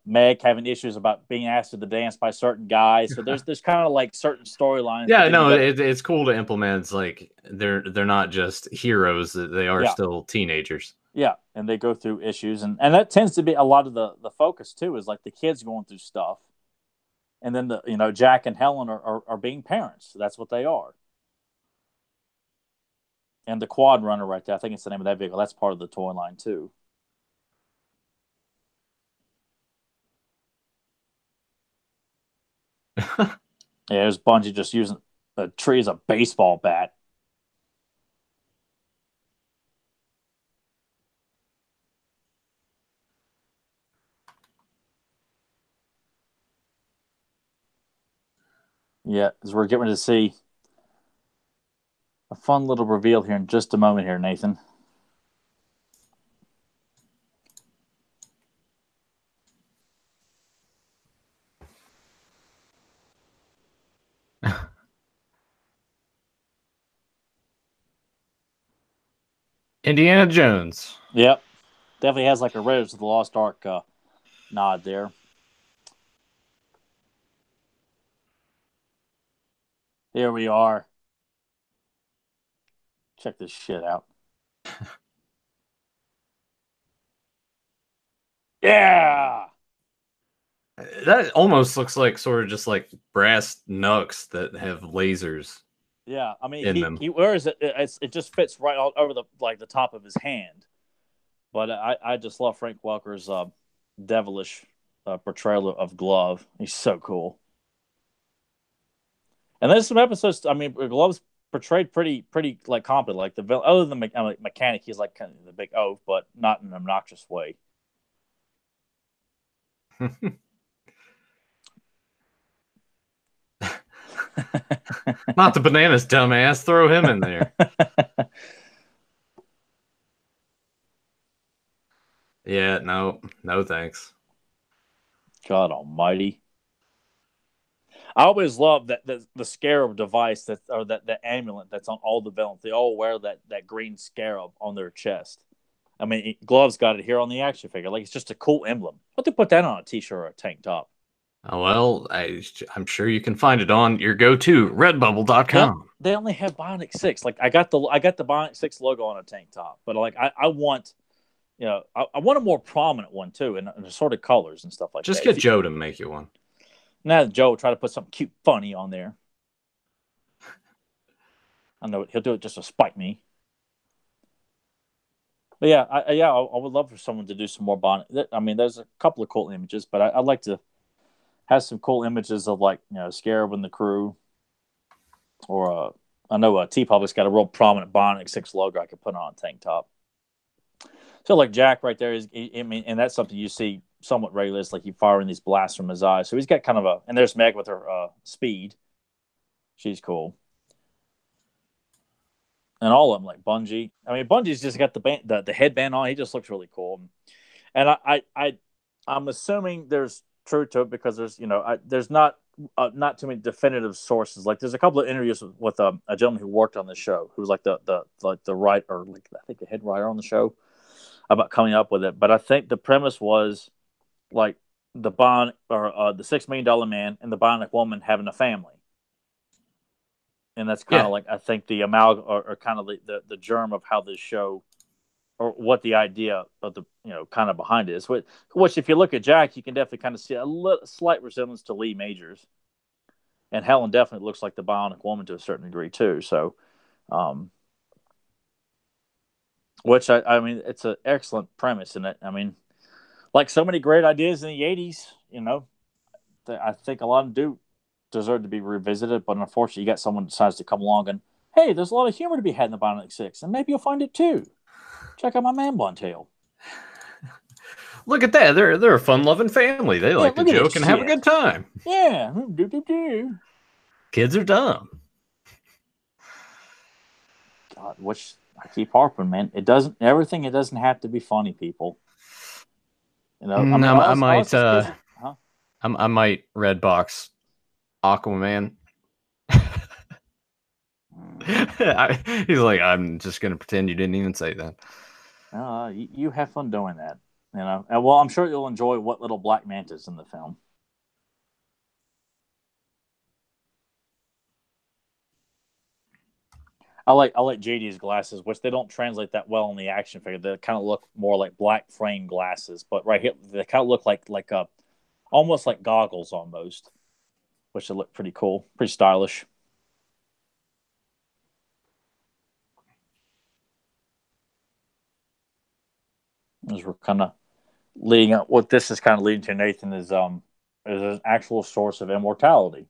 [SPEAKER 2] Meg having issues about being asked to the dance by certain guys. So there's kind of like certain storylines.
[SPEAKER 1] Yeah, no, it's cool to implement. It's like they're not just heroes; they are still teenagers.
[SPEAKER 2] Yeah, and they go through issues, and that tends to be a lot of the focus too. Is like the kids going through stuff, and then Jack and Helen are being parents. That's what they are. And the quad runner right there, I think it's the name of that vehicle. That's part of the toy line too. Yeah, there's Bungie just using a tree as a baseball bat. Yeah, as we're getting to see a fun little reveal here in just a moment here, Nathan.
[SPEAKER 1] Indiana Jones.
[SPEAKER 2] Yep. Definitely has like a Raiders of the Lost Ark nod there. Here we are. Check this shit out. Yeah.
[SPEAKER 1] That almost looks like sort of just like brass knucks that have lasers.
[SPEAKER 2] Yeah, I mean,
[SPEAKER 1] in them.
[SPEAKER 2] he wears it. It just fits right all over the top of his hand. But I just love Frank Welker's devilish portrayal of Glove. He's so cool. And there's some episodes. I mean, Glove's portrayed pretty like competent. Like the villain, other than the mechanic, he's like kind of the big oaf, but not in an obnoxious way.
[SPEAKER 1] Not the bananas, dumbass. Throw him in there. Yeah, no thanks.
[SPEAKER 2] God almighty. I always love that the scarab device that or that amulet that's on all the villains. They all wear that green scarab on their chest. I mean, Glove's got it here on the action figure. Like, it's just a cool emblem. What to put that on a t-shirt or a tank top?
[SPEAKER 1] Oh, well, I'm sure you can find it on your go-to redbubble.com.
[SPEAKER 2] Yep. They only have Bionic 6. Like, I got the Bionic 6 logo on a tank top, but like I want, I want a more prominent one too, in assorted colors and stuff like
[SPEAKER 1] Just
[SPEAKER 2] that.
[SPEAKER 1] get Joe to make you one.
[SPEAKER 2] Now Joe will try to put something cute, funny on there. I know he'll do it just to spite me. But yeah, I would love for someone to do some more Bionic. I mean, there's a couple of cool images, but I'd like to have some cool images of, like, Scarab and the crew, or I know T-Public's got a real prominent Bionic 6 logo I could put on a tank top. So like Jack right there is, I mean, and that's something you see somewhat regularly. It's like he firing these blasts from his eyes. So he's got kind of and there's Meg with her speed. She's cool. And all of them, like Bungie. I mean, Bungie's just got the headband on. He just looks really cool. And I'm assuming there's truth to it, because there's not too many definitive sources. Like, there's a couple of interviews with a gentleman who worked on the show, who was like the writer, or like, I think the head writer on the show, about coming up with it. But I think the premise was like the Bionic, or the $6 million man and the Bionic woman having a family. And that's kind of like, I think the amalgam, or kind of the germ of how this show, or what the idea of the, kind of behind it is. Which, if you look at Jack, you can definitely kind of see a slight resemblance to Lee Majors. And Helen definitely looks like the Bionic woman to a certain degree too. So, which I mean, it's an excellent premise. And I mean, like so many great ideas in the 80s, I think a lot of them do deserve to be revisited, but unfortunately, you got someone who decides to come along and, hey, there's a lot of humor to be had in the Bionic 6, and maybe you'll find it too. Check out my man bun tail.
[SPEAKER 1] Look at that. They're a fun-loving family. They like to joke and have a good time.
[SPEAKER 2] Yeah.
[SPEAKER 1] Kids are dumb.
[SPEAKER 2] God, which I keep harping, man. It doesn't have to be funny, people.
[SPEAKER 1] I might red box Aquaman. He's like, I'm just gonna pretend you didn't even say that.
[SPEAKER 2] You have fun doing that, And well, I'm sure you'll enjoy What Little Black Mantis in the film. I like JD's glasses, which they don't translate that well in the action figure. They kind of look more like black frame glasses, but right here they kind of look like almost like goggles almost, which they look pretty cool, pretty stylish. As we're kind of leading up, what this is kind of leading to, Nathan, is an actual source of immortality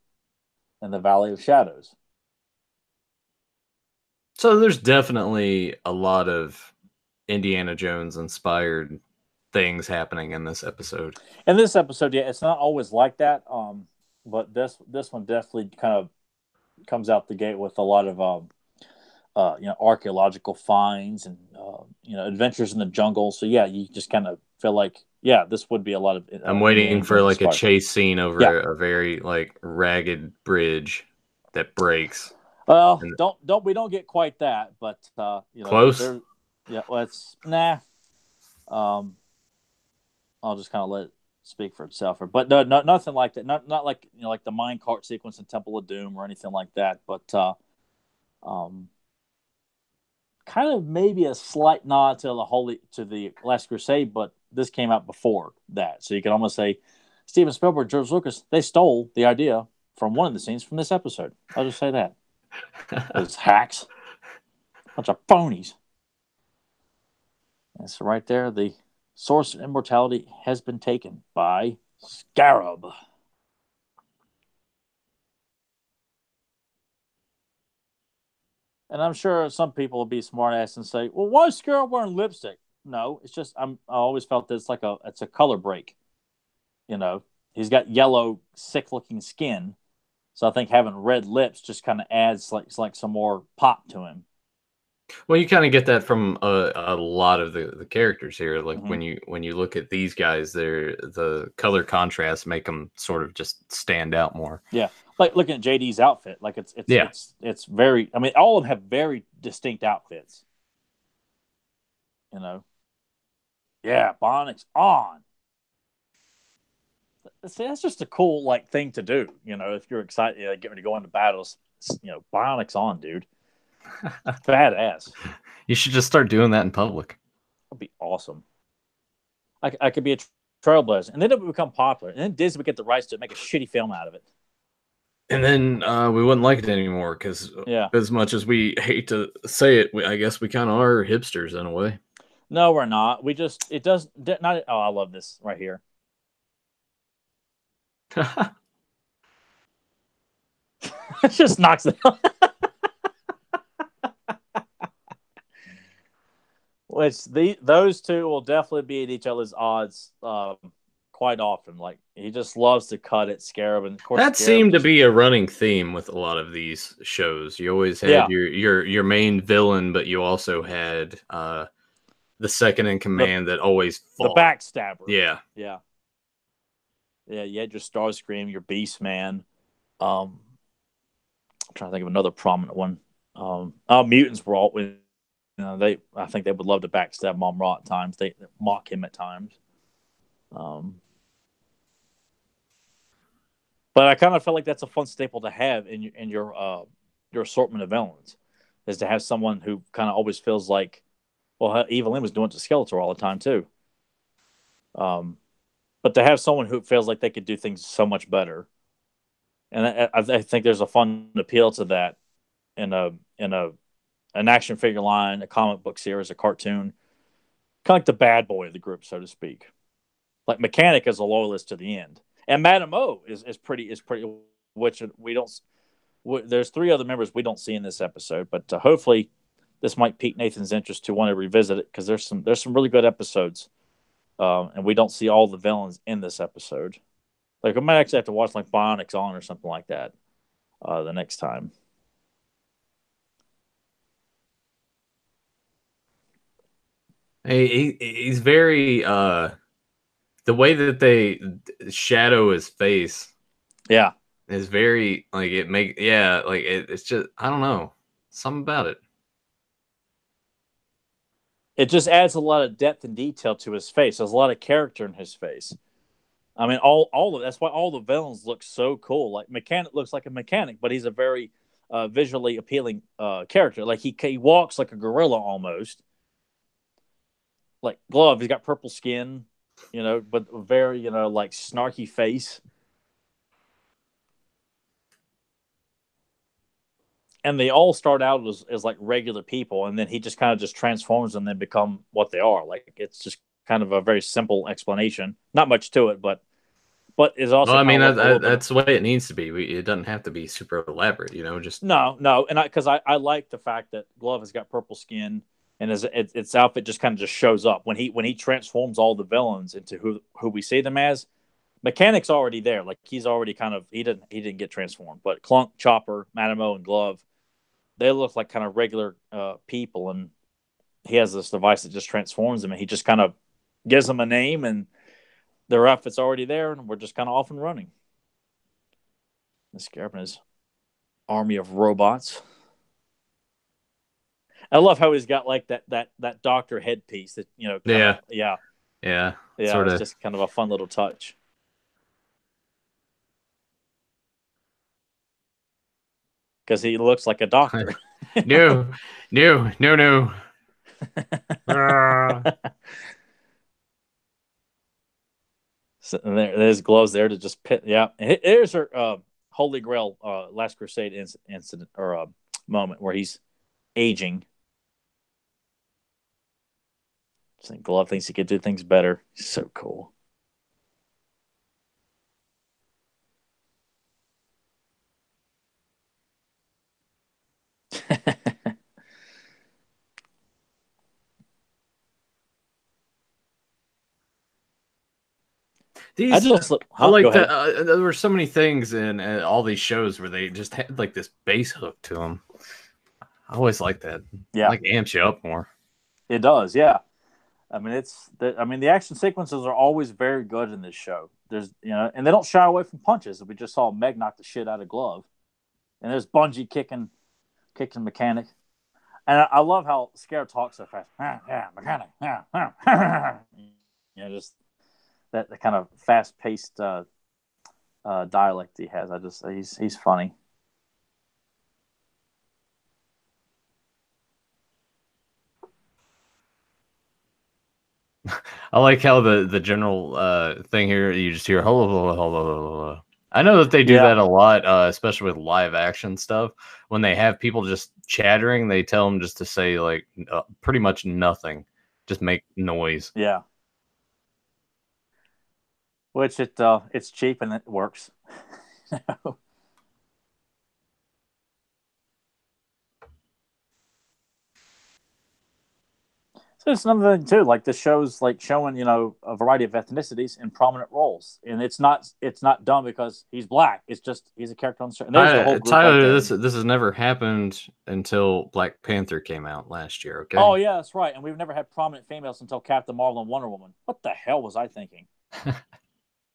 [SPEAKER 2] in the Valley of Shadows.
[SPEAKER 1] So there's definitely a lot of Indiana Jones inspired things happening in this episode.
[SPEAKER 2] In this episode, yeah, it's not always like that. But this one definitely kind of comes out the gate with a lot of archaeological finds and adventures in the jungle. So yeah, you just kind of feel like, yeah, this would be a lot of.
[SPEAKER 1] I'm waiting for like a chase scene over a very like ragged bridge that breaks.
[SPEAKER 2] Well, we don't get quite that, but
[SPEAKER 1] close.
[SPEAKER 2] Yeah, well, it's nah. Um, I'll just kind of let it speak for itself. But no, nothing like that. Not like like the mine cart sequence in Temple of Doom or anything like that. But um, kind of maybe a slight nod to the Last Crusade, but this came out before that, so you can almost say Steven Spielberg, George Lucas, they stole the idea from one of the scenes from this episode. I'll just say that. Those hacks, bunch of phonies. And so right there, the source of immortality has been taken by Scarab. And I'm sure some people will be smartass and say, "Well, why is Scarab wearing lipstick?" No, it's just I always felt that it's a color break. You know, he's got yellow, sick-looking skin, so I think having red lips just kind of adds like some more pop to him.
[SPEAKER 1] Well, you kind of get that from a lot of the characters here. Like
[SPEAKER 2] Mm-hmm.
[SPEAKER 1] when you look at these guys, they're the color contrast make them sort of just stand out more.
[SPEAKER 2] Yeah, like looking at JD's outfit, like
[SPEAKER 1] Yeah.
[SPEAKER 2] it's very. I mean, all of them have very distinct outfits. You know, yeah, Bionic's on. See, that's just a cool like thing to do. You know, if you're excited, getting ready to go into battles, Bionic's on, dude. Badass.
[SPEAKER 1] You should just start doing that in public.
[SPEAKER 2] That'd be awesome. I could be a trailblazer, and then it would become popular, and then Disney would get the rights to make a shitty film out of it.
[SPEAKER 1] And then we wouldn't like it anymore because
[SPEAKER 2] Yeah.
[SPEAKER 1] as much as we hate to say it, I guess we kind of are hipsters in a way.
[SPEAKER 2] No, we're not. We just it does not. Oh, I love this right here. It just knocks it. Which those two will definitely be at each other's odds quite often. Like he just loves to cut at Scarab, and of course
[SPEAKER 1] That
[SPEAKER 2] Scarab
[SPEAKER 1] seemed to
[SPEAKER 2] just
[SPEAKER 1] be a running theme with a lot of these shows. You always had
[SPEAKER 2] yeah
[SPEAKER 1] your main villain, but you also had the second in
[SPEAKER 2] the
[SPEAKER 1] command that always
[SPEAKER 2] the
[SPEAKER 1] fought.
[SPEAKER 2] backstabber.
[SPEAKER 1] Yeah.
[SPEAKER 2] Yeah, yeah. You had your Starscream, your Beast Man. I'm trying to think of another prominent one. Mutants were all. I think they would love to backstab Mom Ra at times. They mock him at times. Um, but I kind of felt like that's a fun staple to have in your assortment of villains, is to have someone who kind of always feels like, well, Evelyn was doing it to Skeletor all the time too. But to have someone who feels like they could do things so much better, and I think there's a fun appeal to that in a an action figure line, a comic book series, a cartoon, kind of like the bad boy of the group, so to speak. Like Mechanic is a loyalist to the end, and Madame O is pretty, which we don't. There's three other members we don't see in this episode, but hopefully this might pique Nathan's interest to want to revisit it, because there's some really good episodes, and we don't see all the villains in this episode. Like I might actually have to watch like Bionics on or something like that the next time.
[SPEAKER 1] He's very the way that they shadow his face
[SPEAKER 2] Yeah,
[SPEAKER 1] is very like it's just I don't know, something about it.
[SPEAKER 2] it just adds a lot of depth and detail to his face. There's a lot of character in his face. I mean, all of that's why all the villains look so cool. Like Mechanic looks like a mechanic, but he's a very visually appealing character. Like he walks like a gorilla almost. Like Glove, he's got purple skin, but very like snarky face. And they all start out as like regular people, and then he just kind of just transforms them and then become what they are. Like it's just kind of a very simple explanation, not much to it, but is also
[SPEAKER 1] Well, I
[SPEAKER 2] kind
[SPEAKER 1] mean
[SPEAKER 2] of like a little bit.
[SPEAKER 1] that's the way it needs to be. It doesn't have to be super elaborate, just
[SPEAKER 2] No, and I like the fact that Glove has got purple skin, and its outfit just kind of just shows up when he transforms all the villains into who we see them as. Mechanic's already there, like he's already kind of he didn't get transformed, but Clunk, Chopper, Madamo, and Glove, they look like kind of regular people, and he has this device that just transforms them, and he just kind of gives them a name, and their outfit's already there, and we're just kind of off and running. The Scarab and his army of robots. I love how he's got like that doctor headpiece that kind of
[SPEAKER 1] yeah, sort
[SPEAKER 2] It's
[SPEAKER 1] of.
[SPEAKER 2] just kind of a fun little touch because he looks like a doctor.
[SPEAKER 1] No, no, no, no. Ah.
[SPEAKER 2] So, and there's gloves there to just pit. Yeah, here's her Holy Grail Last Crusade incident or moment where he's aging. St. Glove thinks he could do things better. So cool.
[SPEAKER 1] These I
[SPEAKER 2] Go
[SPEAKER 1] like
[SPEAKER 2] ahead.
[SPEAKER 1] that. There were so many things in all these shows where they just had like this bass hook to them. I always like that.
[SPEAKER 2] Yeah,
[SPEAKER 1] Like amps you up more.
[SPEAKER 2] it does. Yeah, I mean the action sequences are always very good in this show. There's and they don't shy away from punches. We just saw Meg knock the shit out of Glove, and there's Bungie kicking Mechanic, and I love how Scare talks so fast. Yeah, Mechanic. Just that the kind of fast paced dialect he has. He's funny.
[SPEAKER 1] I like how the general thing here you just hear hello, hello, hello, hello. I know that they do that a lot, especially with live action stuff. When they have people just chattering, they tell them just to say like pretty much nothing, just make noise.
[SPEAKER 2] Yeah, which it's cheap and it works. So it's another thing too. Like this show's like showing a variety of ethnicities in prominent roles, and it's not done because he's black. It's just he's a character on the show. And there's the whole group.
[SPEAKER 1] Tyler, this has never happened until Black Panther came out last year. Okay.
[SPEAKER 2] Oh yeah, that's right. And we've never had prominent females until Captain Marvel and Wonder Woman. What the hell was I thinking? And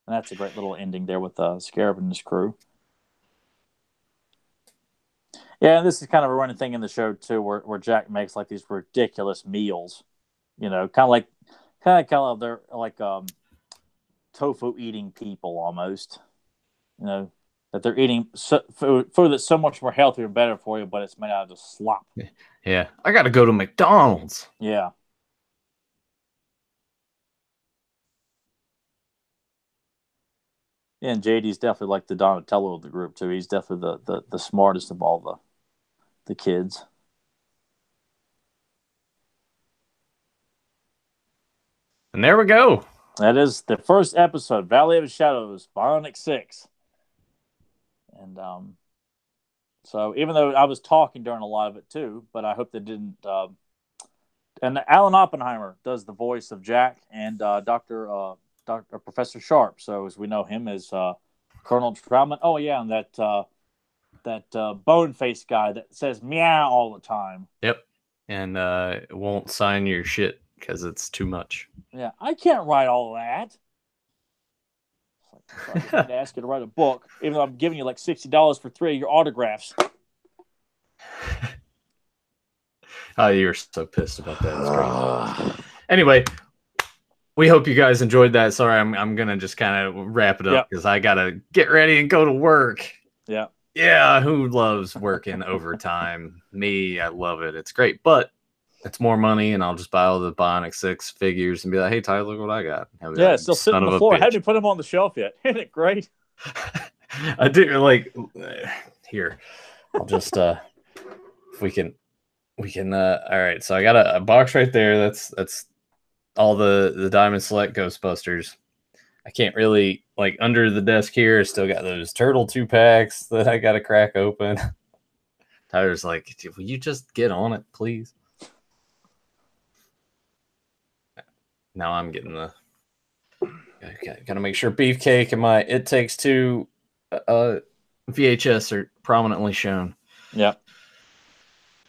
[SPEAKER 2] that's a great little ending there with Scarab and his crew. Yeah, and this is kind of a running thing in the show too, where Jack makes like these ridiculous meals. Kind of they're like tofu eating people almost. That they're eating food that's so much more healthy and better for you, but it's made out of just slop.
[SPEAKER 1] Yeah, I got to go to McDonald's.
[SPEAKER 2] Yeah. Yeah, and JD's definitely like the Donatello of the group too. He's definitely the smartest of all the kids.
[SPEAKER 1] And there we go.
[SPEAKER 2] That is the first episode, Valley of the Shadows, Bionic 6. And so even though I was talking during a lot of it too, but I hope they didn't. And Alan Oppenheimer does the voice of Jack and Dr. Professor Sharp. So as we know him as Colonel Troutman. Oh yeah, and that bone face guy that says meow all the time.
[SPEAKER 1] Yep, and it won't sign your shit because it's too much.
[SPEAKER 2] Yeah, I can't write all that. So I just need to ask you to write a book, even though I'm giving you like $60 for 3 of your autographs.
[SPEAKER 1] Oh, you were so pissed about that. It's great. Anyway, we hope you guys enjoyed that. Sorry, I'm gonna just kind of wrap it up because I gotta get ready and go to work.
[SPEAKER 2] Yeah.
[SPEAKER 1] Yeah, who loves working overtime? Me, I love it. It's great, but it's more money, and I'll just buy all the Bionic 6 figures and be like, "Hey, Tyler, look what I got."
[SPEAKER 2] Yeah, it's still sitting on the floor. I haven't put them on the shelf yet. Isn't it great?
[SPEAKER 1] I do like here. I'll just if we can all right. So I got a box right there. That's all the Diamond Select Ghostbusters. I can't really like under the desk here. I still got those Turtle 2-packs that I got to crack open. Tyler's like, "Will you just get on it, please?" Now I'm getting the. Gotta make sure Beefcake and my It Takes Two VHS are prominently shown.
[SPEAKER 2] Yeah.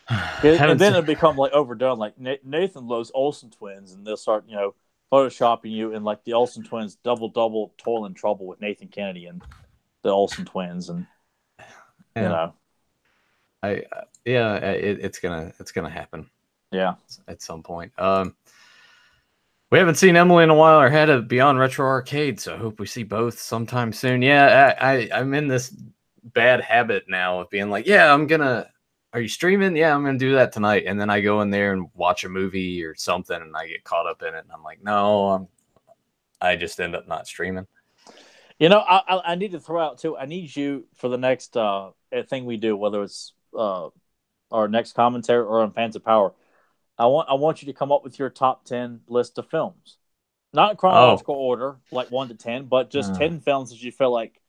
[SPEAKER 2] And then it become like overdone. Like Nathan loves Olsen twins, and they'll start, photoshopping you in like the Olsen twins double toil and trouble with Nathan Kennedy and the Olsen twins, and
[SPEAKER 1] It's gonna happen.
[SPEAKER 2] Yeah,
[SPEAKER 1] at some point. We haven't seen Emily in a while or had a Beyond Retro Arcade, so I hope we see both sometime soon. Yeah, I'm in this bad habit now of being like, yeah, are you streaming? Yeah, I'm gonna do that tonight. And then I go in there and watch a movie or something and I get caught up in it and I'm like, no, I just end up not streaming.
[SPEAKER 2] I need to throw out too. I need you for the next thing we do, whether it's our next commentary or on Fans of Power. I want you to come up with your top 10 list of films, not in chronological order, like 1 to 10, but just 10 films that you feel like,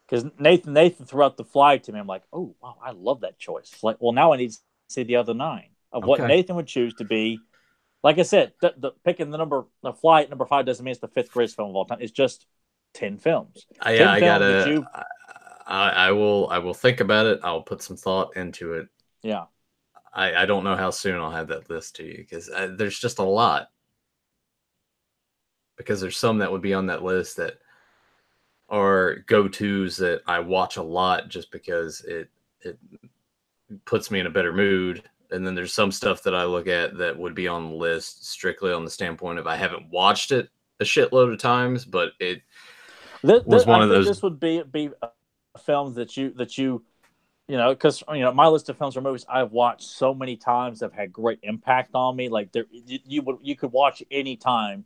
[SPEAKER 2] because Nathan throughout the fly to me, I'm like, oh wow, I love that choice. It's like, well, now I need to see the other 9 of what Nathan would choose to be. Like I said, the picking the fly at number 5 doesn't mean it's the 5th greatest film of all time. It's just 10 films.
[SPEAKER 1] I will think about it. I'll put some thought into it.
[SPEAKER 2] Yeah.
[SPEAKER 1] I don't know how soon I'll have that list to you because there's just a lot. Because there's some that would be on that list that are go-tos that I watch a lot just because it puts me in a better mood. And then there's some stuff that I look at that would be on the list strictly on the standpoint of I haven't watched it a shitload of times, but it was one of those.
[SPEAKER 2] This would be films that you because my list of films or movies I've watched so many times have had great impact on me. Like you could watch any time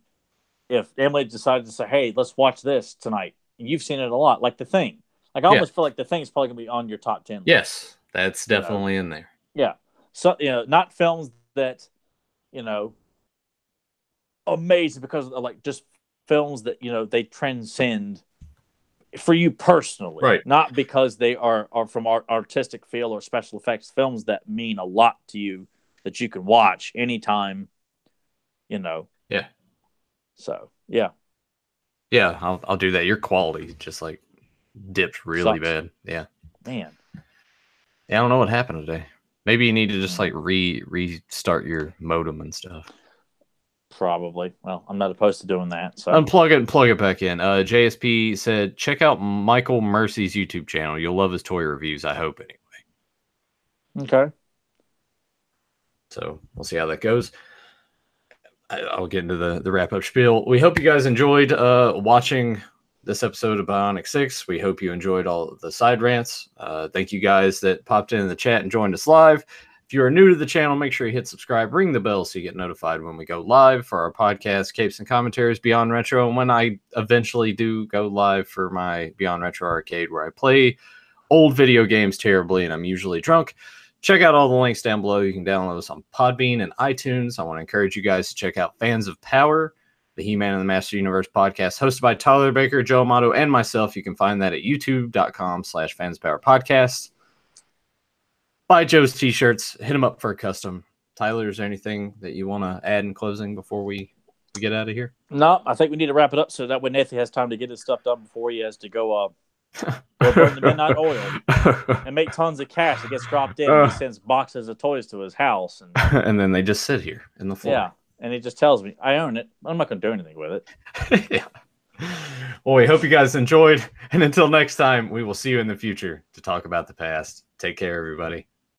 [SPEAKER 2] if Emily decided to say, "Hey, let's watch this tonight." You've seen it a lot, like The Thing. Like I almost feel like The Thing is probably gonna be on your top 10 list.
[SPEAKER 1] Yes, that's definitely in there.
[SPEAKER 2] Yeah, so not films that amazing because of, like just films that they transcend for you personally,
[SPEAKER 1] right?
[SPEAKER 2] Not because they are from artistic feel or special effects. Films that mean a lot to you that you can watch anytime,
[SPEAKER 1] Yeah.
[SPEAKER 2] So yeah.
[SPEAKER 1] I'll do that. Your quality just like dipped really bad. Yeah,
[SPEAKER 2] man.
[SPEAKER 1] Yeah, I don't know what happened today. Maybe you need to just like restart your modem and stuff.
[SPEAKER 2] Probably. Well, I'm not opposed to doing that. So
[SPEAKER 1] unplug it and plug it back in. JSP said, check out Michael Mercy's YouTube channel. You'll love his toy reviews, I hope, anyway.
[SPEAKER 2] Okay.
[SPEAKER 1] So we'll see how that goes. I'll get into the wrap-up spiel. We hope you guys enjoyed watching this episode of Bionic 6. We hope you enjoyed all the side rants. Thank you guys that popped in the chat and joined us live. If you are new to the channel, make sure you hit subscribe, ring the bell so you get notified when we go live for our podcast, Capes and Commentaries, Beyond Retro, and when I eventually do go live for my Beyond Retro Arcade, where I play old video games terribly and I'm usually drunk. Check out all the links down below. You can download us on Podbean and iTunes. I want to encourage you guys to check out Fans of Power, the He-Man and the Master Universe podcast, hosted by Tyler Baker, Joe Amato, and myself. You can find that at youtube.com/fanspowerpodcast. Buy Joe's t-shirts. Hit him up for a custom. Tyler, is there anything that you want to add in closing before we get out of here?
[SPEAKER 2] No, I think we need to wrap it up so that way Nathan has time to get his stuff done before he has to go burn the midnight oil and make tons of cash that gets dropped in. And he sends boxes of toys to his house.
[SPEAKER 1] And then they just sit here in the floor.
[SPEAKER 2] Yeah, and he just tells me, I own it. I'm not going to do anything with it.
[SPEAKER 1] Yeah. Well, we hope you guys enjoyed. And until next time, we will see you in the future to talk about the past. Take care, everybody.